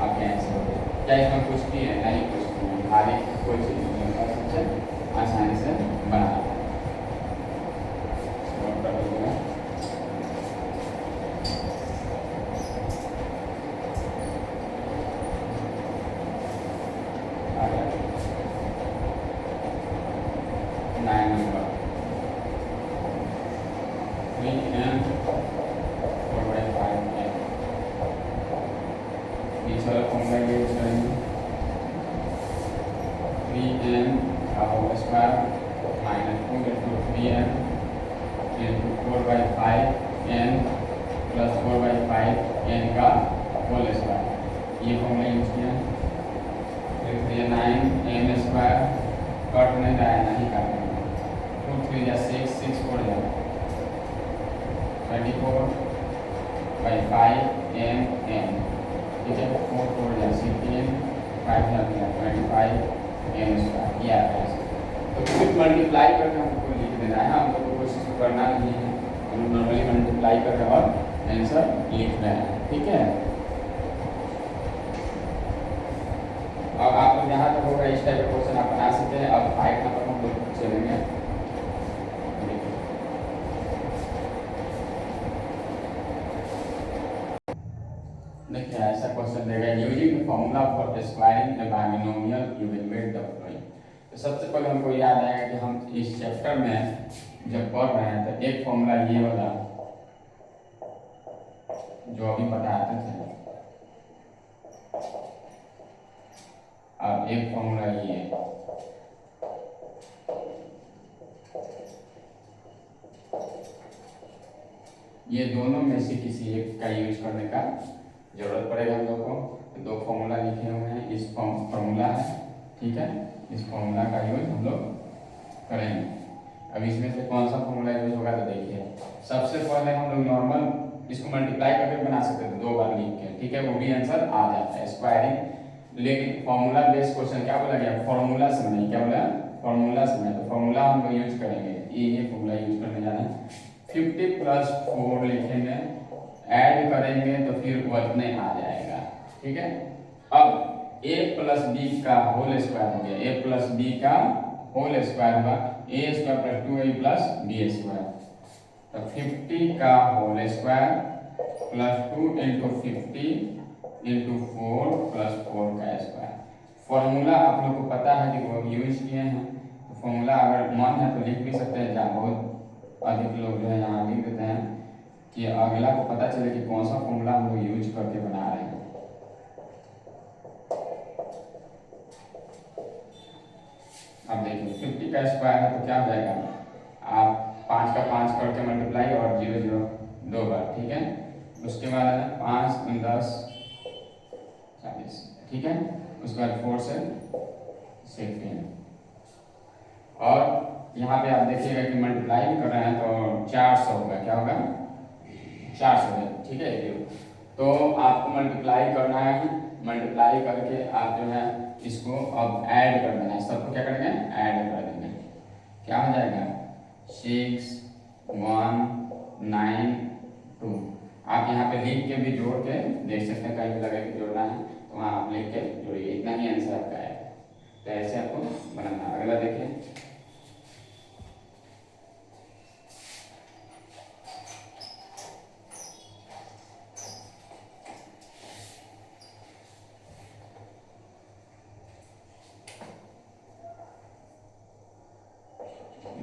आपके आंसर हो गया। क्या इसमें कुछ भी है नहीं, कुछ भी आगे कोई चीज़ आसानी से बना ये फॉर्मूला यूज किया। फिर 9m स्क्वायर कट नहीं रहा है, नहीं काटना 2 3 या 6 6 4 या 24/5 m, ठीक है। 4 4 या 16, 5 या 25 m स्क्वायर, ये आता है। तो फिर मल्टीप्लाई करके हमको लिख देना है, हम लोग को कोशिश करना नहीं है, हम लोग नॉर्मली मल्टीप्लाई करके और आंसर लिख रहे हैं, ठीक है। और आप लोग जहाँ तक होगा इस टाइप का क्वेश्चन आप बना सकते हैं। अब 5 नंबर हम लोग चलेंगे। देखिए ऐसा क्वेश्चन देगा, using the formula for squaring A binomial you will make the following. तो सबसे पहले हमको याद आएगा कि हम इस चैप्टर में जब पढ़ रहे हैं तो एक फॉर्मूला ये वाला जो अभी बताते थे, अब एक फॉर्मूला ये दोनों में से किसी एक का यूज करने का जरूरत पड़ेगा हम लोग को। तो दो फॉर्मूला लिखे हुए हैं, इस फॉर्मूला है, ठीक है, इस फॉर्मूला का यूज हम लोग करेंगे। अब इसमें से कौन सा फॉर्मूला यूज होगा तो देखिए, सबसे पहले हम लोग नॉर्मल इसको मल्टीप्लाई करके बना सकते थे 2 बार लिख के, ठीक है, वो भी आंसर आ जाता है स्क्वायरिंग। लेकिन फॉर्मूला बेस्ड क्वेश्चन क्या बोला गया, फॉर्मूला से नहीं, क्या बोला, फॉर्मूला से नहीं। तो फॉर्मूला हम लोग यूज करेंगे, ये फॉर्मूला यूज करने जा रहे हैं। 50 + 4 लिखेंगे, ऐड करेंगे तो फिर उतने आ जाएगा, ठीक है। अब a + b का होल स्क्वायर हो गया, a + b का होल स्क्वायर हुआ, a² + 2a + b²। तो 50 का होल स्क्वायर + 2 × 50 × 4 + 4 का स्क्वायर। फॉर्मूला आप लोग को पता है कि वो यूज किए हैं, तो फॉर्मूला अगर मन है तो लिख भी सकते हैं। जहाँ बहुत अधिक लोग जो है यहाँ लिख देते हैं कि अगला को पता चले कि कौन सा फॉर्मूला हम लोग यूज करके बना रहे हैं। अब देखिए 50 का स्क्वायर है तो क्या हो जाएगा, आप 5 का 5 करके मल्टीप्लाई और 0 0 2 बार, ठीक है। उसके बाद 5 × 10 40, ठीक है। उसके बाद 4 से 16, और यहाँ पे आप देखिएगा कि मल्टीप्लाई भी कर रहे हैं तो 400 होगा, क्या होगा, 400, ठीक है। तो आपको मल्टीप्लाई करना है, मल्टीप्लाई करके आप जो है इसको अब ऐड कर देना है, सबको क्या करेंगे, ऐड कर देंगे। क्या हो जाएगा, 6192। आप यहाँ पे लिख के भी जोड़ के देख सकते हैं, कहीं भी लगे कि जोड़ना है तो वहाँ आप लिख के जोड़िए, इतना ही आंसर आपका है। तो ऐसे आपको बनाना। अगला देखिए,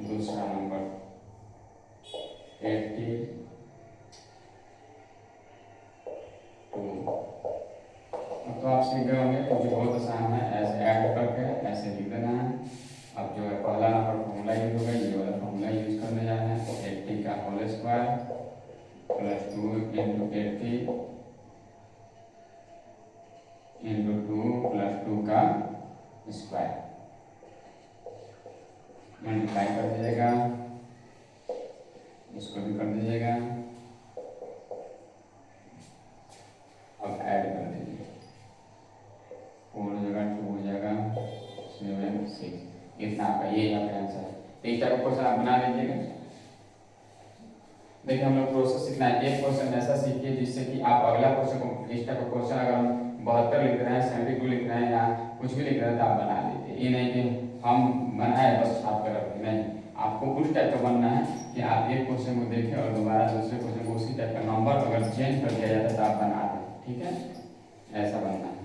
दूसरा नंबर 82। तो आप सीख गए होंगे क्योंकि बहुत आसान है, ऐसे ऐड करके ऐसे लिख देना है। अब जो है पहला नंबर फॉर्मूला यूज होगा, ये वाला फॉर्मूला यूज करने जा रहे हैं। तो 80 का होल स्क्वायर + 2 × 80 × 2 + 2 का स्क्वायर, मल्टीप्लाई कर दीजिएगा, इसको भी कर दीजिएगा, अब ऐड कर दीजिए, 4 हो जाएगा, 2 हो जाएगा, 7 6, इतना आपका ये आपका आंसर है। तो इस टाइप का क्वेश्चन आप बना लीजिएगा। देखिए हम लोग प्रोसेस सीखना है, एक क्वेश्चन ऐसा सीखिए जिससे कि आप अगला क्वेश्चन को, इस टाइप का क्वेश्चन अगर हम 72 लिख रहे हैं, 72 लिख रहे हैं या कुछ भी लिख रहे हैं तो आप बना लीजिए। ये नहीं कि हम बनाए बस छाप कर रखें, नहीं, आपको उस टाइप का बनना है कि आप एक क्वेश्चन को देखें और दोबारा दूसरे क्वेश्चन को उसी टाइप का नंबर अगर चेंज कर दिया जाता है तो आप बना दें, ठीक है, ऐसा बनना है।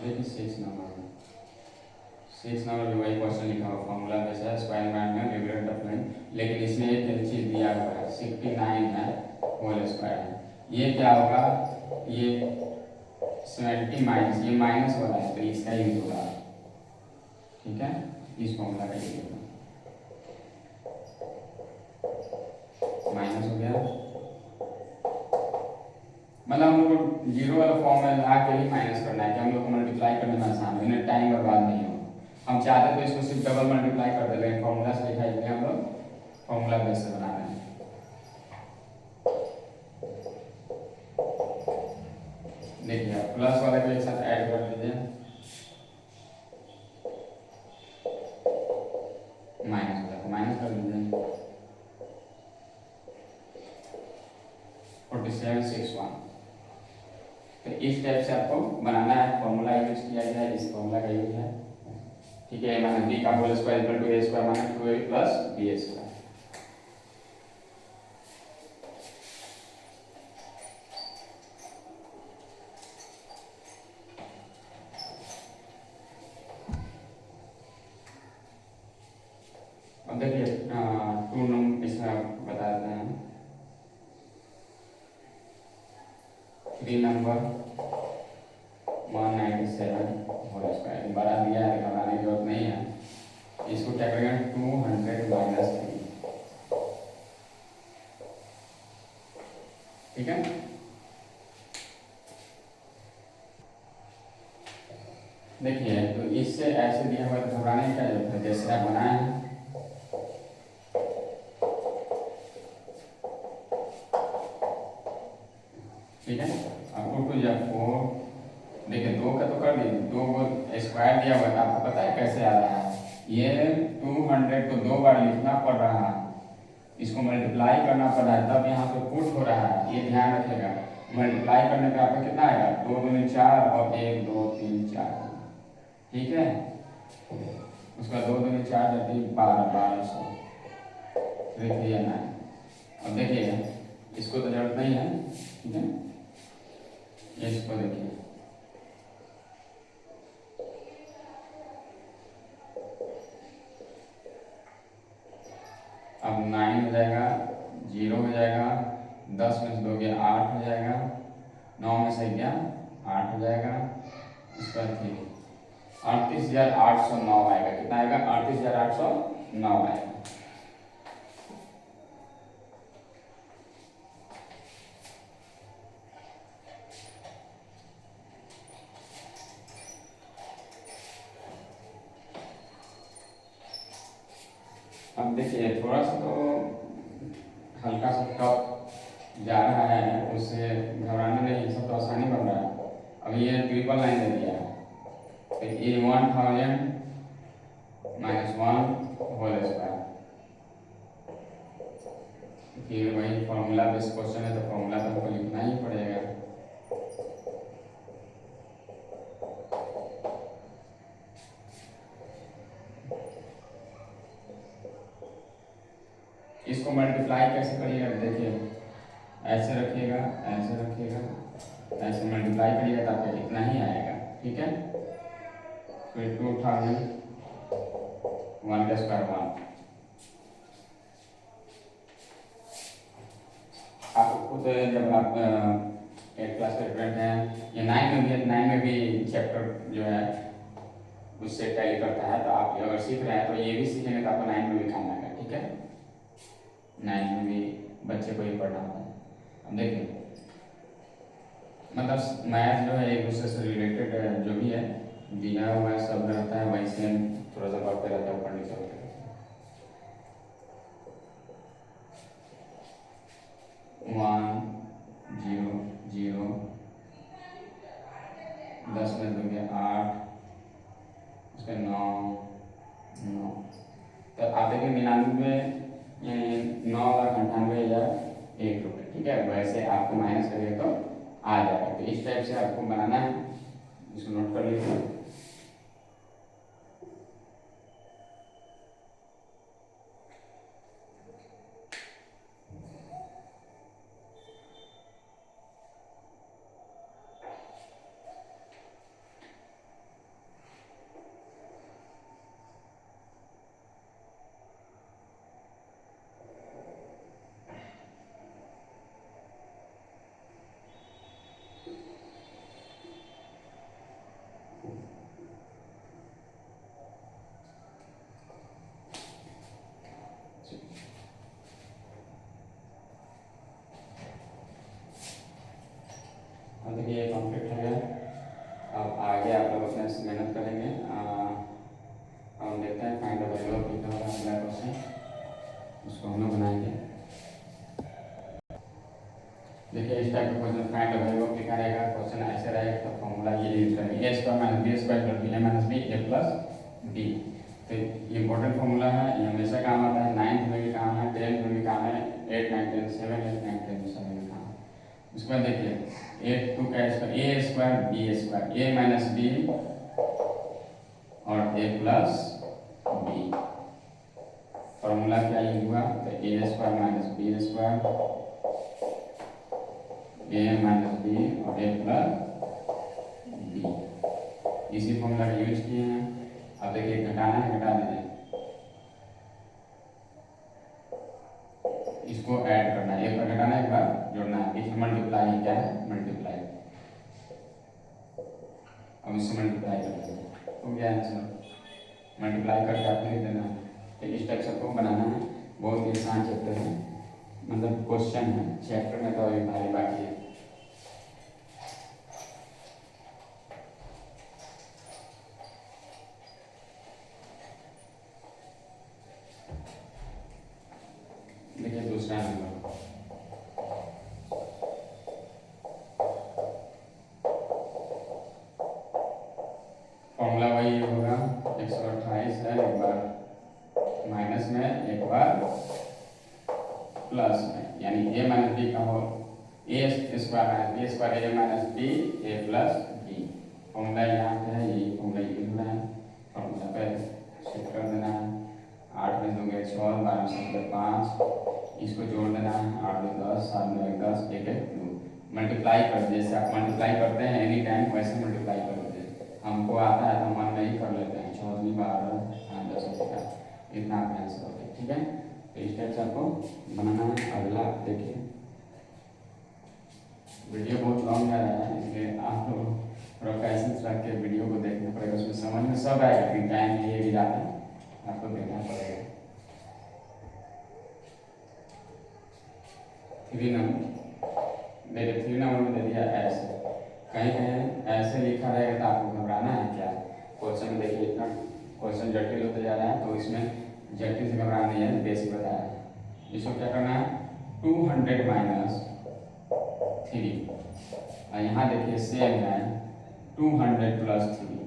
देखिए 6 नंबर भी वही क्वेश्चन लिखा हुआ, फॉर्मूला जैसा है, स्क्वायर ब्रैकेट में रिग्रेट ऑफ, लेकिन इसमें एक चीज दिया हुआ है 69 है, होल स्क्वायर है। ये क्या होगा, ये 70 माइनस, ये माइनस वाला है तो इसका यूज होगा, ठीक है, इस फॉर्मूला का यूज होगा। माइनस हो गया, मतलब हम लोग को जीरो वाला फॉर्म में ला के ही माइनस करना है कि हम लोग को मल्टीप्लाई करने में आसान हो, इन्हें टाइम बर्बाद नहीं हो। हम चाहते तो इसको सिर्फ डबल मल्टीप्लाई कर दे, लेकिन फॉर्मूला से लिखा है इसलिए हम लोग फॉर्मूला बेस से बना रहे हैं। देखिए प्लस वाले को एक साथ ऐड कर लीजिए, माइनस वाला को माइनस कर लीजिए, 4761। तो इस टाइप से आपको बनाना है, फॉर्मूला यूज किया गया है, इस फॉर्मूला का यूज है, ठीक है। माना बी का whole square equal to A square माना 2a प्लस बी स्क्वायर। अब देखिए 2 नंबर इसमें बता देते हैं, 3 नंबर 197 होल स्क्वायर बड़ा दिया है, घबराने की जरूरत नहीं है। इसको क्या करेंगे 200 माइनस 3, ठीक है। देखिए तो इससे ऐसे दिया हुआ तो घबराने की क्या जरूरत है, जैसे आप बनाए हैं ठीक है। अब 2 या 4, देखिए 2 का तो कर दीजिए, 2 को स्क्वायर दिया हुआ है, आपको पता है कैसे आ रहा है, ये 200 को 2 बार लिखना पड़ रहा है, इसको मल्टीप्लाई करना पड़ रहा है, तब यहाँ पे पुट हो रहा है, ये ध्यान रखिएगा। मल्टीप्लाई करने पे आपका कितना आएगा, 2 दूनी 4 और 1 2 3 4, ठीक है। उसका 2 दूनी 4 जाती 12, 1200, 339। अब देखिएगा इसको तो जरूरत नहीं है, ठीक है। इसको देखिए अब 9 हो जाएगा, 0 हो जाएगा, 10 में से दोगे 8 हो जाएगा, 9 में से गया 8 हो जाएगा, इसका 38,809 आएगा। कितना आएगा, 38,809 आएगा। अब देखिए थोड़ा सा तो हल्का सा टफ जा रहा है, उससे घबराने नहीं, सब तो आसानी बन रहा है। अब ये ट्रिपल लाइन दे दिया है, तो ये 1000 माइनस 1 होल स्क्वायर, फिर वही फॉर्मूला बेस क्वेश्चन है तो फॉर्मूला तो हमको लिखना ही पड़ेगा। इसको मल्टीप्लाई कैसे करिएगा, देखिए ऐसे रखिएगा, ऐसे रखिएगा, ऐसे मल्टीप्लाई करिएगा तो आपका इतना ही आएगा, ठीक है। फिर 2000 1 का स्क्वायर 1, आपको तो जब आप 8 क्लास के स्टूडेंट हैं, या 9 में भी है, 9 में भी चैप्टर जो है उससे टैली करता है, तो आप अगर सीख रहे हैं तो ये भी सीखेंगे तो आपको 9 में भी काम आएगा, ठीक है। 9 में भी बच्चे को ही पढ़ना होता है। अब देखिए मतलब मैथ जो है एक दूसरे से रिलेटेड जो भी है दिया हुआ है सब रहता है, वैसे थोड़ा सा बढ़ते रहता है, ऊपर नीचे होते रहता है। 1 0 0, 10 में दोगे 8, उसके 9 9, तो आप देखिए 9,98,001 रुपये, ठीक है। वैसे आपको माइनस करिए तो आ जाएगा। तो इस टाइप से आपको बनाना है, इसको नोट कर लीजिए। टाइप का क्वेश्चन फाइंड वैल्यू लिखा रहेगा, क्वेश्चन ऐसे रहेगा तो फॉर्मूला ये यूज करेंगे a square minus b square plus b A minus B a plus b. तो ये इंपॉर्टेंट फॉर्मूला है, ये हमेशा काम आता है, 9th में भी काम है, 10th में भी काम है, 8 9 10 7 8 9 10 सब में काम है। उसके बाद देखिए 8 2 का square a square B square A minus B और ए प्लस बी। फॉर्मूला क्या यूज हुआ तो ए स्क्वायर माइनस बी स्क्वायर ए माइनस बी और ए प्लस बी, इसी फॉर्मूला का यूज किए हैं। अब देखिए घटाना है, घटा दीजिए, इसको ऐड करना है, एक बार घटाना है एक बार जोड़ना है, इसमें मल्टीप्लाई क्या है मल्टीप्लाई, अब इससे मल्टीप्लाई कर देंगे तो क्या आंसर, मल्टीप्लाई करके आपको लिख देना है। तो इस टाइप से आपको बनाना है, बहुत ही आसान चैप्टर है, मतलब क्वेश्चन है, चैप्टर में तो अभी भारी बाकी है। देखिए दूसरा नंबर, फॉर्मूला वही होगा 128 है, एक बार माइनस में एक बार प्लस में, यानी ए माइनस बी का हो ए square minus b square A minus B a plus B. Formula यहाँ पे है, ये फॉर्मूला यूज होना है, फॉर्मूला पे शिफ्ट कर देना है, 8 में 2 गए 6 12 में 7 गए 5, इसको जोड़ देना है, 8 में 10 7 में 1 10 1 1 2, मल्टीप्लाई कर, जैसे आप मल्टीप्लाई करते हैं एनी टाइम वैसे मल्टीप्लाई कर देते, हमको आता है तो मन में ही कर लेते हैं, 14 12 10 का इतना आपका आंसर होता है। ठीक है, तो इस टाइप से आपको बनाना है। अगला देखिए, वीडियो बहुत लॉन्ग आ रहा है, इसलिए आप लोग थोड़ा पैसेंस रख के वीडियो को देखना पड़ेगा, उसमें समझ में सब आएगा, लेकिन टाइम ये भी जाता है, आपको देखना पड़ेगा। 3 नंबर देखिए, 3 नंबर में दे दिया ऐसे, कहीं कहीं ऐसे लिखा रहेगा तो आपको घबराना है क्या, क्वेश्चन में देखिए इतना क्वेश्चन जटिल होते जा रहा है, तो इसमें जटिल से घबराना नहीं है, बेसिक बताया है। इसको क्या करना है 200 माइनस 3, और यहाँ देखिए सेम है 200 प्लस 3,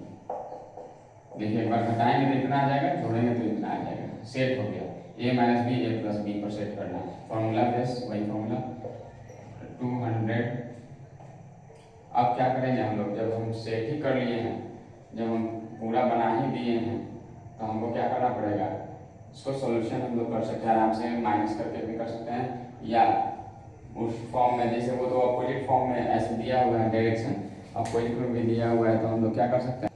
देखिए एक बार घटाएंगे तो इतना आ जाएगा, जोड़ेंगे तो इतना आ जाएगा, सेट हो गया, ए minus B a plus B पर सेट करना है, फॉर्मूला बेस वही फॉर्मूला 200। अब क्या करेंगे हम लोग, जब हम सेट ही कर लिए हैं, जब हम पूरा बना ही दिए हैं, तो हमको क्या करना पड़ेगा, इसको सॉल्यूशन हम लोग कर सकते हैं आराम से, माइनस करके भी कर सकते हैं, या उस फॉर्म में, जैसे वो तो अपोजिट फॉर्म में ऐसे दिया हुआ है डायरेक्शन, अपोजिट में भी दिया हुआ है, तो हम लोग क्या कर सकते हैं,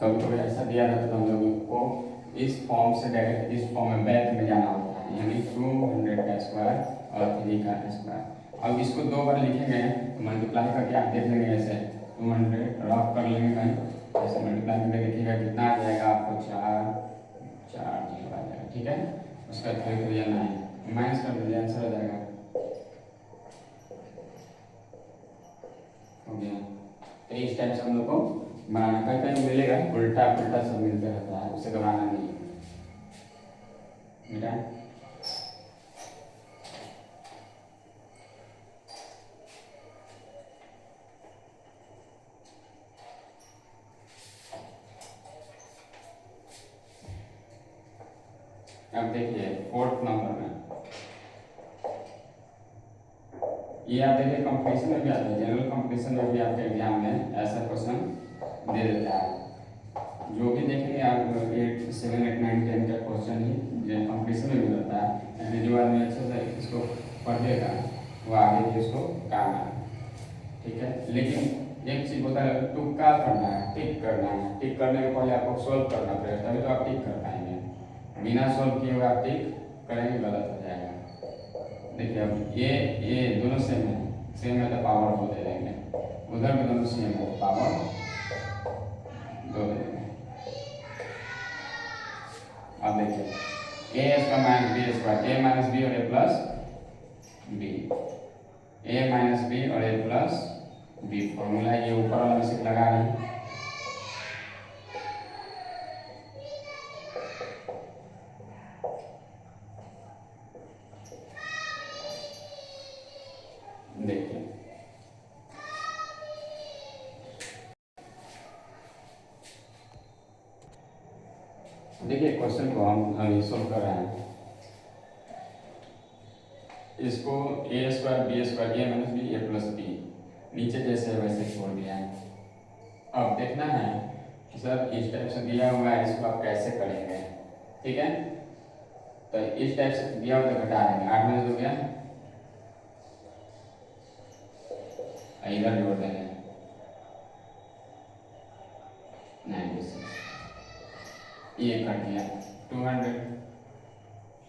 कभी कभी ऐसा दिया रहता है तो हम लोग को इस फॉर्म से डायरेक्ट इस फॉर्म में बैक में जाना होता है, यानी 200 का स्क्वायर और 3 का स्क्वायर। अब इसको 2 बार लिखेंगे तो मल्टीप्लाई करके आप देख लेंगे, ऐसे 200 रफ कर लेंगे कहीं, ऐसे मल्टीप्लाई करके देखिएगा कितना आ जाएगा आपको, 4 4 0 आ जाएगा। ठीक है, उसका 3 या 9 माइनस कर दीजिए, आंसर हो जाएगा, हो गया। तो इस टाइप से हम लोग को बनाना, कहीं कहीं मिलेगा उल्टा पुल्टा सब मिलते रहता है, उससे घबराना नहीं है बेटा। अब देखिए 4th नंबर में, ये आप देखिए कंपटीशन में भी आता है, जनरल कंपटीशन में भी आपके एग्जाम में ऐसा क्वेश्चन दे देता है, जो भी देखेंगे आप 8 7 8 9 10 का क्वेश्चन ही कंपटीशन में भी रहता है, यानी जो आदमी अच्छे से इसको पढ़ेगा वो आगे भी इसको काम है। ठीक है, लेकिन एक चीज़ होता है, तुक्का करना है, टिक करना है, टिक करने के पहले आपको सोल्व करना पड़ेगा, तभी तो आप टिक कर पाएंगे, बिना सोल्व किए हुए आप टिक करेंगे गलत हो जाएगा। देखिए अब ये दोनों सेम है तो पावर 2 दे देंगे, उधर भी दोनों सेम है तो पावर 2 दे देंगे। अब देखिए ए स्क्वायर माइनस बी स्क्वायर, ए माइनस बी और ए प्लस बी, ए माइनस बी और ए प्लस बी, फॉर्मूला ये ऊपर वाला में से लगा रहे हैं, देखिए देखिए क्वेश्चन को हम अभी सोल्व कर रहे हैं। इसको ए square B square A minus B a plus B नीचे जैसे है वैसे छोड़ दिया है। अब देखना है कि सर इस टाइप से दिया हुआ है, इसको आप कैसे करेंगे। ठीक है, तो इस टाइप से दिया हुआ तो घटा देंगे, 8 में हो गया, इधर जोड़ देंगे 96, ये कट गया 200,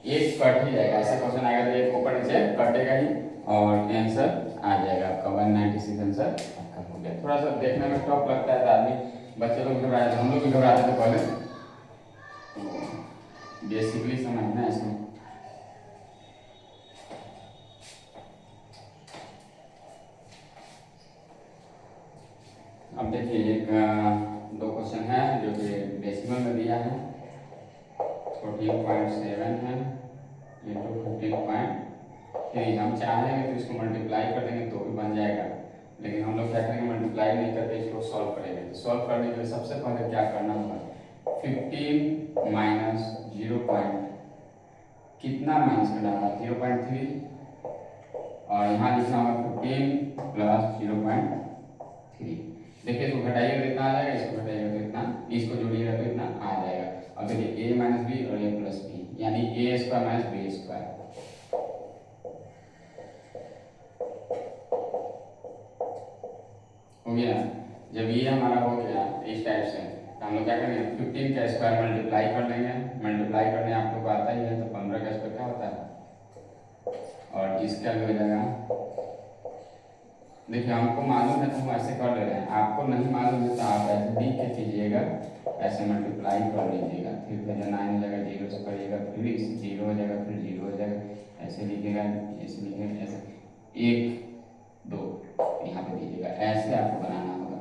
एक कट ही जाएगा। ऐसा क्वेश्चन आएगा तो एक ऊपर नीचे कटेगा ही और आंसर आ जाएगा आपका 196 आंसर आपका हो गया। थोड़ा सा देखने में टफ लगता है तो आदमी, बच्चे लोग घबरा जाते, हम लोग भी घबराते थे पहले, तो बेसिकली समझना है इसमें। अब देखिए एक दो क्वेश्चन है जो कि डेसिमल में दिया है, 14.7 है इंटू 15.3। हम चाहेंगे तो इसको मल्टीप्लाई कर देंगे तो भी बन जाएगा, लेकिन हम लोग क्या करेंगे, मल्टीप्लाई नहीं करके इसको सॉल्व करेंगे। तो सॉल्व करने के लिए सबसे पहले क्या करना होगा, 15 माइनस 0 कितना माइनस करना होगा, 0.3, और यहाँ लिखना होगा 15 प्लस 0.3। देखिए इसको घटाइएगा तो इतना आ जाएगा, इसको घटाइएगा तो इतना, इसको जोड़िएगा तो इतना आ जाएगा। अब देखिए ए माइनस बी और ए प्लस बी, यानी a square minus b square. हो गया। जब ये हमारा हो गया इस टाइप से, तो हम लोग क्या करेंगे, 15 का स्क्वायर मल्टीप्लाई कर लेंगे। मल्टीप्लाई करने आप लोग को आता ही है, तो 15 का स्क्वायर क्या होता है, और इसका भी हो जाएगा। देखिए हमको मालूम है तो हम ऐसे कर ले रहे हैं, आपको नहीं मालूम है तो आप ऐसे लिख के कीजिएगा, ऐसे मल्टीप्लाई कर लीजिएगा। फिर 9 हो जाएगा, 0 से करिएगा, फिर 0 हो जाएगा, फिर 0 हो जाएगा, ऐसे लिखिएगा, ऐसे लिखिएगा, ऐसे 1 2 यहाँ पे दीजिएगा, ऐसे आपको बनाना होगा।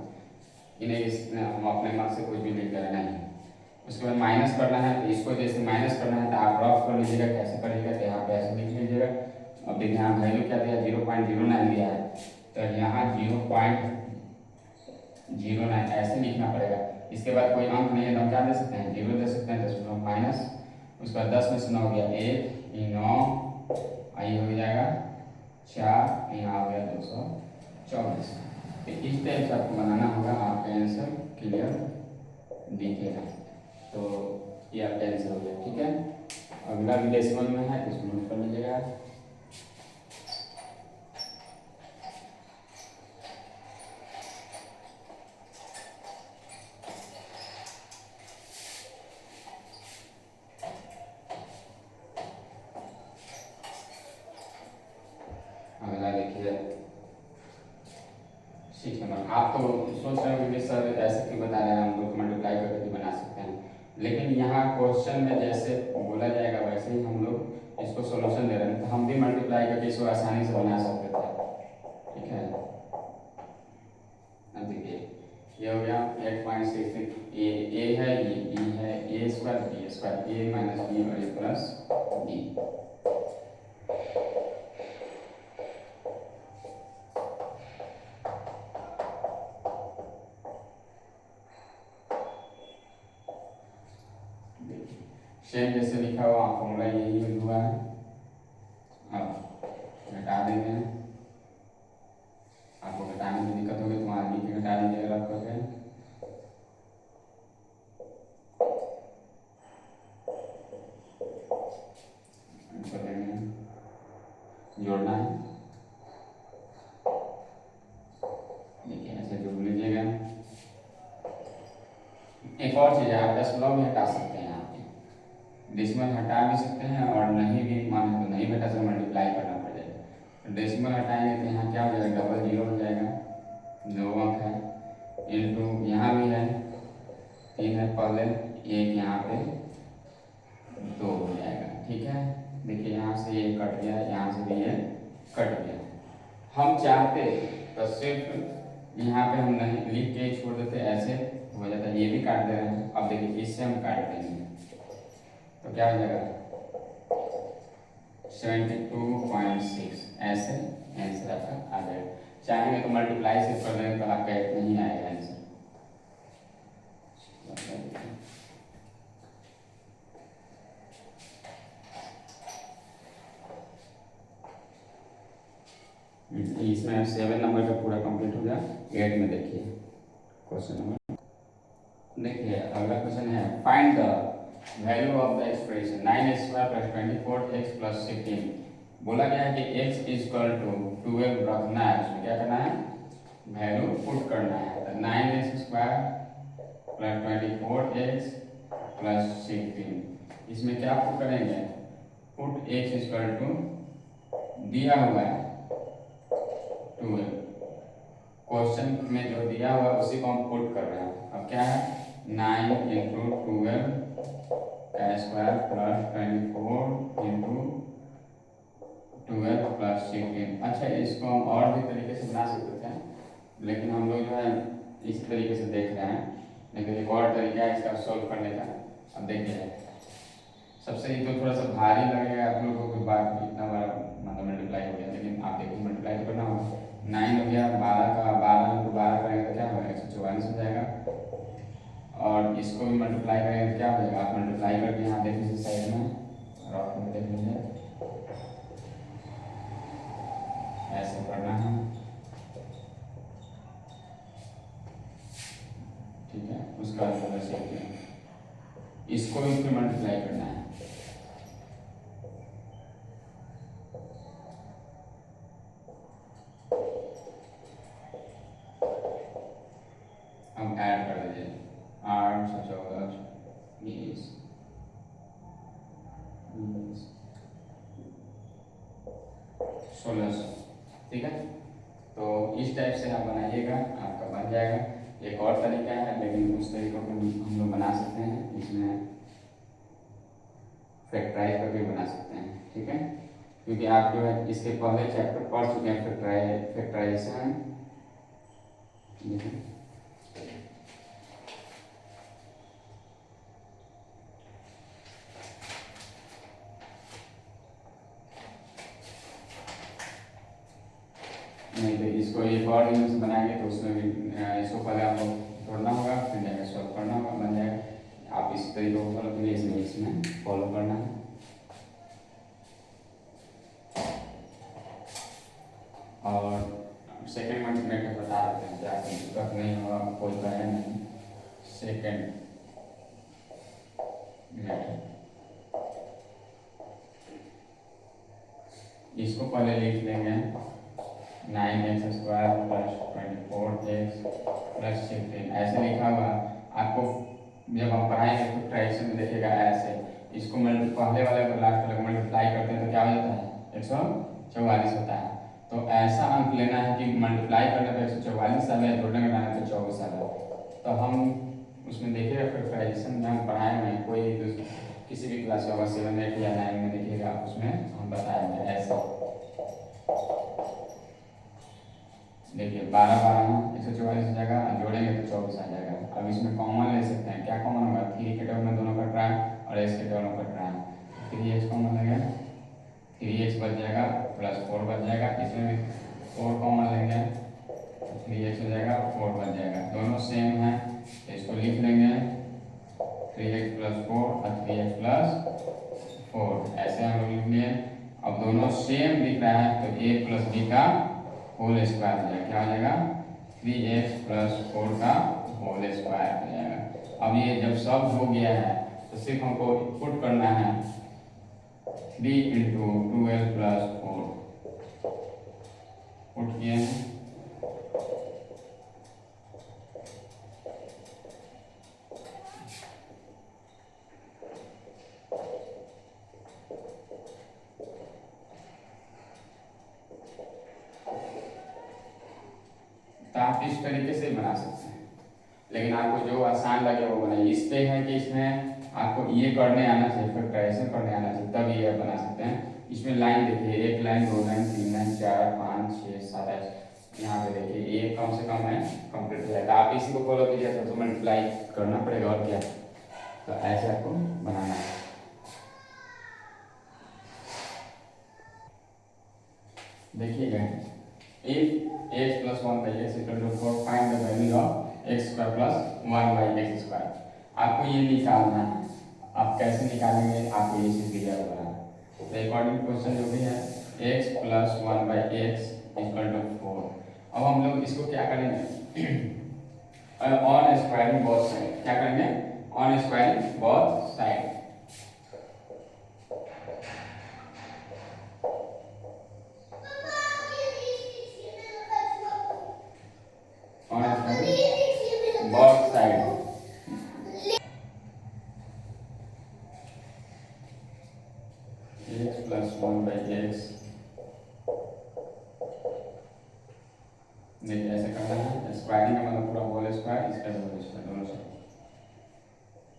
इन्हें हम अपने मन से कुछ भी लिख कर नहीं। उसके बाद माइनस करना है, तो इसको जैसे माइनस करना है तो आप रफ कर लीजिएगा, कैसे करिएगा, तो यहाँ पे ऐसे लिख लीजिएगा। अब देखिए यहाँ वैल्यू क्या दिया, 0.09 दिया है, तो यहाँ 0.09 ऐसे लिखना पड़ेगा। इसके बाद कोई अंक नहीं है तो हम क्या दे सकते हैं, 0 दे सकते हैं, 10 माइनस, उसके बाद 10 में से 9 हो गया 1, ये 9, आई हो जाएगा 4, यहाँ हो गया 224। तो इस टाइप से आपको बनाना होगा, आपका आंसर क्लियर दिखेगा। तो ये आपका आंसर हो गया। ठीक है, अगला भी डेसिमल में है, इसको नोट कर लीजिएगा। अगला देखिए 6 नंबर। आप तो सोच रहे हो कि सर ऐसे क्यों बता रहे हैं, हम लोग मल्टीप्लाई करके भी बना सकते हैं, लेकिन यहाँ क्वेश्चन में जैसे बोला जाएगा वैसे ही हम लोग इसको सॉल्यूशन दे रहे हैं, तो हम भी मल्टीप्लाई करके इसको आसानी से बना सकते थे। ठीक है, अब देखिए ये हो गया 8.66, ए है, ये बी है, ए स्क्वायर बी स्क्वायर, ए माइनस बी और ए प्लस बी। सेम जैसे लिखा हुआ फॉर्मूला यही यूज हुआ है। अब घटा देंगे, आपको घटाने में दिक्कत होगी तो वहाँ लिख के घटा दीजिएगा रफ करके। जोड़ना है, देखिए ऐसे जोड़ लीजिएगा। एक और चीज़ है, आप दशमलव भी हटा सकते हैं, यहाँ पे डेसिमल हटा भी सकते हैं, और नहीं भी माने तो नहीं भी हटा सकते, मल्टीप्लाई करना पड़ जाएगा। तो डेसिमल हटाएंगे तो यहाँ क्या हो जाएगा, डबल 0 हो जाएगा, 2 अंक है, इंटू यहाँ भी है 3 है पहले, एक यहाँ पे 2 हो जाएगा। ठीक है, देखिए यहाँ से ये कट गया, यहाँ से भी ये कट गया। हम चाहते तो सिर्फ यहाँ पे हम नहीं लिख के छोड़ देते, ऐसे हो जाता है, ये भी काट दे रहे हैं। अब देखिए इससे हम काट देंगे तो क्या हो जाएगा 72.6, ऐसे आंसर आपका आ जाएगा। चाहेंगे तो मल्टीप्लाई से कर देंगे तो आपका एक नहीं आएगा आंसर। इसमें 7 नंबर का पूरा कंप्लीट हो गया। 8 में देखिए क्वेश्चन नंबर, देखिए अगला क्वेश्चन है find the value of the expression 9x² + 24x + 16। बोला गया है कि x इक्वल टू 12 रखना है, उसमें क्या करना है, वैल्यू पुट करना है। तो 9x² + 24x + 16, इसमें क्या पुट करेंगे, पुट x इक्वल टू दिया हुआ है 12, क्वेश्चन में जो दिया हुआ है उसी को हम पुट कर रहे हैं। अब क्या है, 9 × 12 का स्क्वायर प्लस 24 × 12 + 16। अच्छा, इसको हम और भी तरीके से बना सकते थे, लेकिन हम लोग जो है इसी तरीके से देख रहे हैं, लेकिन एक और तरीका है इसका सॉल्व करने का। अब देखिए, सबसे ये तो थोड़ा सा भारी लगेगा आप लोगों को, बात इतना बड़ा मतलब मल्टीप्लाई हो गया, लेकिन आप देखिए मल्टीप्लाई तो करना होगा। 9 हो गया, 12 का 12 × 12 करेंगे तो क्या होगा, 144 हो जाएगा। और इसको भी मल्टीप्लाई करेंगे तो क्या हो जाएगा, आप मल्टीप्लाई करके यहाँ देख लीजिए साइड में, रॉक में देख लीजिए, ऐसे करना है, ठीक है। उसका इसको भी फिर मल्टीप्लाई करना है, हम ऐड कर दीजिए 8 × 14 20 1600, ठीक है। तो इस टाइप से आप बनाइएगा, आपका बन जाएगा। एक और तरीका है, लेकिन उस तरीकों को हम लोग बना सकते हैं, इसमें फैक्टराइज करके बना सकते हैं, ठीक है। क्योंकि आप जो है इसके पहले चैप्टर पढ़ चुके हैं फैक्टराइजेशन, नहीं तो इसको एक और दिन से बनाएंगे तो उसमें भी इसको पहले आपको जोड़ना होगा, फिर जाकर सॉल्व करना होगा, बन जाएगा। आप इस तरीके को फॉलो करिए, इसमें फॉलो करना है। और सेकेंड मेथड बता देते हैं, क्या दिक्कत नहीं होगा, कोई कहे नहीं। सेकेंड मेथड, इसको पहले लिख लेंगे 9x² + 24x + 16, ऐसे लिखा हुआ। आपको जब हम पढ़ाएंगे तो ट्राइशन में देखिएगा ऐसे, इसको पहले वाले को लास्ट वाले को मल्टीप्लाई करते हैं तो क्या हो जाता है, 144 होता है। तो ऐसा अंक लेना है कि मल्टीप्लाई करने पर 144 आ है, जोड़ने में लाना तो 24 आ है। तो हम उसमें देखिएगा फैक्टराइजेशन में हम पढ़ाए हैं, कोई किसी भी क्लास का होगा 7, 8 या 9 में देखिएगा, उसमें हम बताएंगे ऐसे। देखिए 12 12 144 हो जाएगा, जोड़ेंगे तो 24 आ जाएगा। अब इसमें कॉमन ले सकते हैं, क्या कॉमन होगा, 3 के टर्म में दोनों कट रहा है और x के टर्म में कट रहा है, 3x कॉमन लेंगे, 3x बच जाएगा प्लस 4 बच जाएगा, इसमें भी 4 कॉमन लेंगे, 3x हो जाएगा, 4 बच जाएगा, दोनों सेम है तो इसको लिख लेंगे 3x + 4 और 3x + 4, ऐसे हम लोग लिख लिए। अब दोनों सेम दिख रहा है तो a + b का होल स्क्वायर हो जाएगा, क्या हो जाएगा, 3x + 4 का होल स्क्वायर हो जाएगा। अब ये जब सब हो गया है तो सिर्फ हमको पुट करना है 3 × 12 + 4, पुट किए हैं, तो आप इस तरीके से बना सकते हैं, लेकिन आपको जो आसान लगे वो बनाइए। इस पे है कि इसमें आपको ये करने आना चाहिए, फैक्टराइजेशन करने आना चाहिए, तब ये बना सकते हैं। इसमें लाइन देखिए, 1 लाइन 2 लाइन 3 लाइन 4 5 6 7 8, यहाँ पे देखिए ये कम से कम है कंप्लीट हो जाएगा। आप इसी को फॉलो कीजिए तो मल्टीप्लाई करना पड़ेगा और क्या, तो ऐसे आपको बनाना है। देखिएगा, if x + 1/x = 4, find the value of x² + 1/x²। आपको ये निकालना है, आप कैसे निकालेंगे, आपको ये चीज दिया हुआ है। तो अकॉर्डिंग क्वेश्चन जो भी है x + 1/x इक्वल टू 4। अब हम लोग इसको क्या करेंगे, ऑन स्क्वायरिंग बोथ साइड, क्या करेंगे, on squaring both side. On squaring both side, x plus 1/x, देखिए ऐसे करना है, स्क्वायरिंग का मतलब पूरा होल स्क्वायर, इसका होल स्क्वायर दोनों साइड।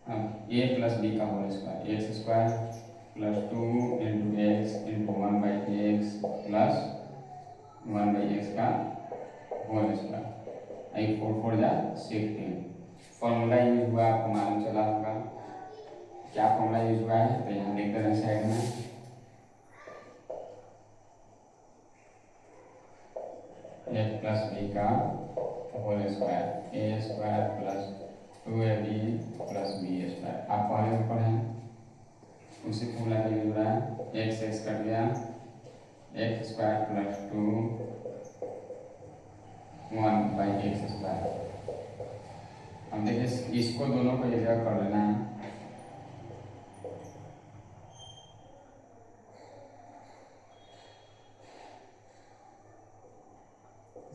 अब a प्लस b का whole square, x square plus 2 into x into 1/x plus 1/x का होल स्क्वायर। आई 4 4 जा 16। फॉर्मूला यूज हुआ, आपको मालूम चला होगा क्या फॉर्मूला यूज हुआ है, तो यहाँ लिख देना साइड में, a प्लस b का whole square, a square plus 2ab plus b square. आप पहले में पढ़े हैं उसी फॉर्मूला का यूज हो रहा है, एक्स एक्स कट गया, x square plus 2 1/x square. अब देखिए इसको दोनों को एक जगह कर लेना है,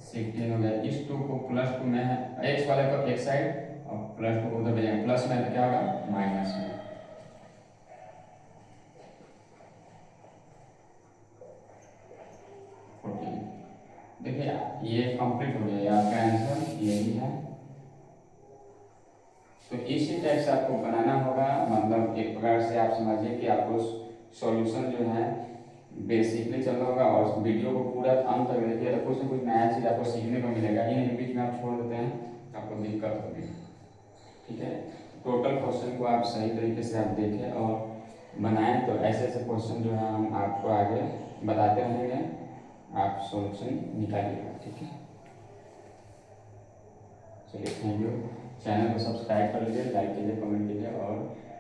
सिक्सटीन हो गया। इस 2 को प्लस 2 में है, एक्स वाले को एक साइड और प्लस 2 को उधर भेजेंगे, प्लस में तो क्या होगा माइनस में। देखिए ये कंप्लीट हो गया, आपका आंसर ये भी है। तो इसी टाइप से आपको बनाना होगा, मतलब एक प्रकार से आप समझिए कि आपको सॉल्यूशन जो है बेसिकली चलना होगा, और वीडियो को पूरा अंत तक देखिए, तो कुछ न कुछ नया चीज़ आपको सीखने को मिलेगा। इन बीच में आप छोड़ देते हैं तो आपको दिक्कत होगी, ठीक है। टोटल क्वेश्चन को आप सही तरीके से आप देखें और बनाएं, तो ऐसे ऐसे क्वेश्चन जो है हम आपको आगे बताते रहेंगे, आप सॉल्यूशन निकालिएगा, ठीक है। चलिए थैंक यू। चैनल को सब्सक्राइब कर लीजिए, लाइक कीजिए, कमेंट कीजिए और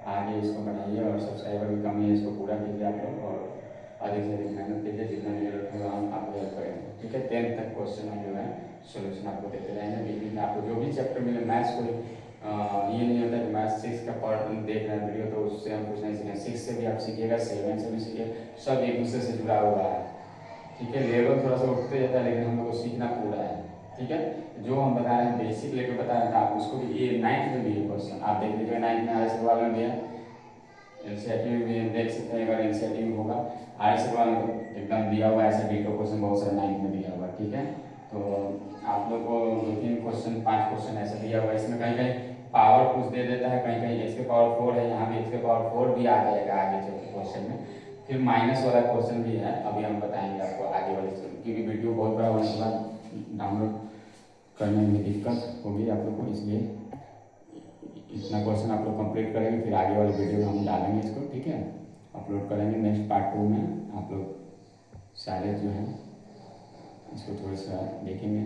आगे इसको बढ़ाइए, और सब्सक्राइबर की कमी है इसको पूरा कीजिए आप लोग, और अधिक से अधिक मेहनत कीजिए, जितना भी जरूरत होगा हम आपको हेल्प करेंगे, ठीक है। 10th तक क्वेश्चन हम जो है सोल्यूशन आपको देते रहेंगे। बीच बीच में आपको जो भी चैप्टर मिले, मैथ्स को ये नहीं होता कि मैथ्स 6 का पार्ट देख रहे हैं वीडियो तो उससे हम कुछ नहीं सीखें, 6 से भी आप सीखिएगा, 7 से भी सीखिए, सब एक दूसरे से जुड़ा हुआ है, ठीक है। लेवल थोड़ा सा उठते जाता है लेकिन हम लोग को सीखना पूरा है, ठीक है। जो हम बता रहे हैं बेसिक लेकर बता रहे हैं, आप उसको भी, ये 9th में भी है क्वेश्चन, आप देख लीजिएगा 9th में आर सवाल में भी है, एनसीईआरटी में भी देख सकते हैं, अगर एनसीईआरटी में होगा आर सवाल में एकदम दिया हुआ है, ऐसा डिटो क्वेश्चन बहुत सारा 9th में दिया हुआ है, ठीक है। तो आप लोग को 2-3 क्वेश्चन 5 क्वेश्चन ऐसा दिया हुआ है, इसमें कहीं कहीं पावर कुछ दे देता है, कहीं कहीं x के पावर 4 है, यहाँ भी x के पावर 4 भी आ जाएगा आगे चल के क्वेश्चन में। फिर माइनस वाला क्वेश्चन भी है, अभी हम बताएंगे आपको आगे वाले, क्योंकि वीडियो बहुत बड़ा होने के बाद डाउनलोड करने में दिक्कत होगी आप लोग को, इसलिए इतना क्वेश्चन आप लोग कंप्लीट करेंगे, फिर आगे वाले वीडियो में हम डालेंगे इसको, ठीक है, अपलोड करेंगे। नेक्स्ट पार्ट 2 में आप लोग सारे जो हैं इसको थोड़ा सा देखेंगे।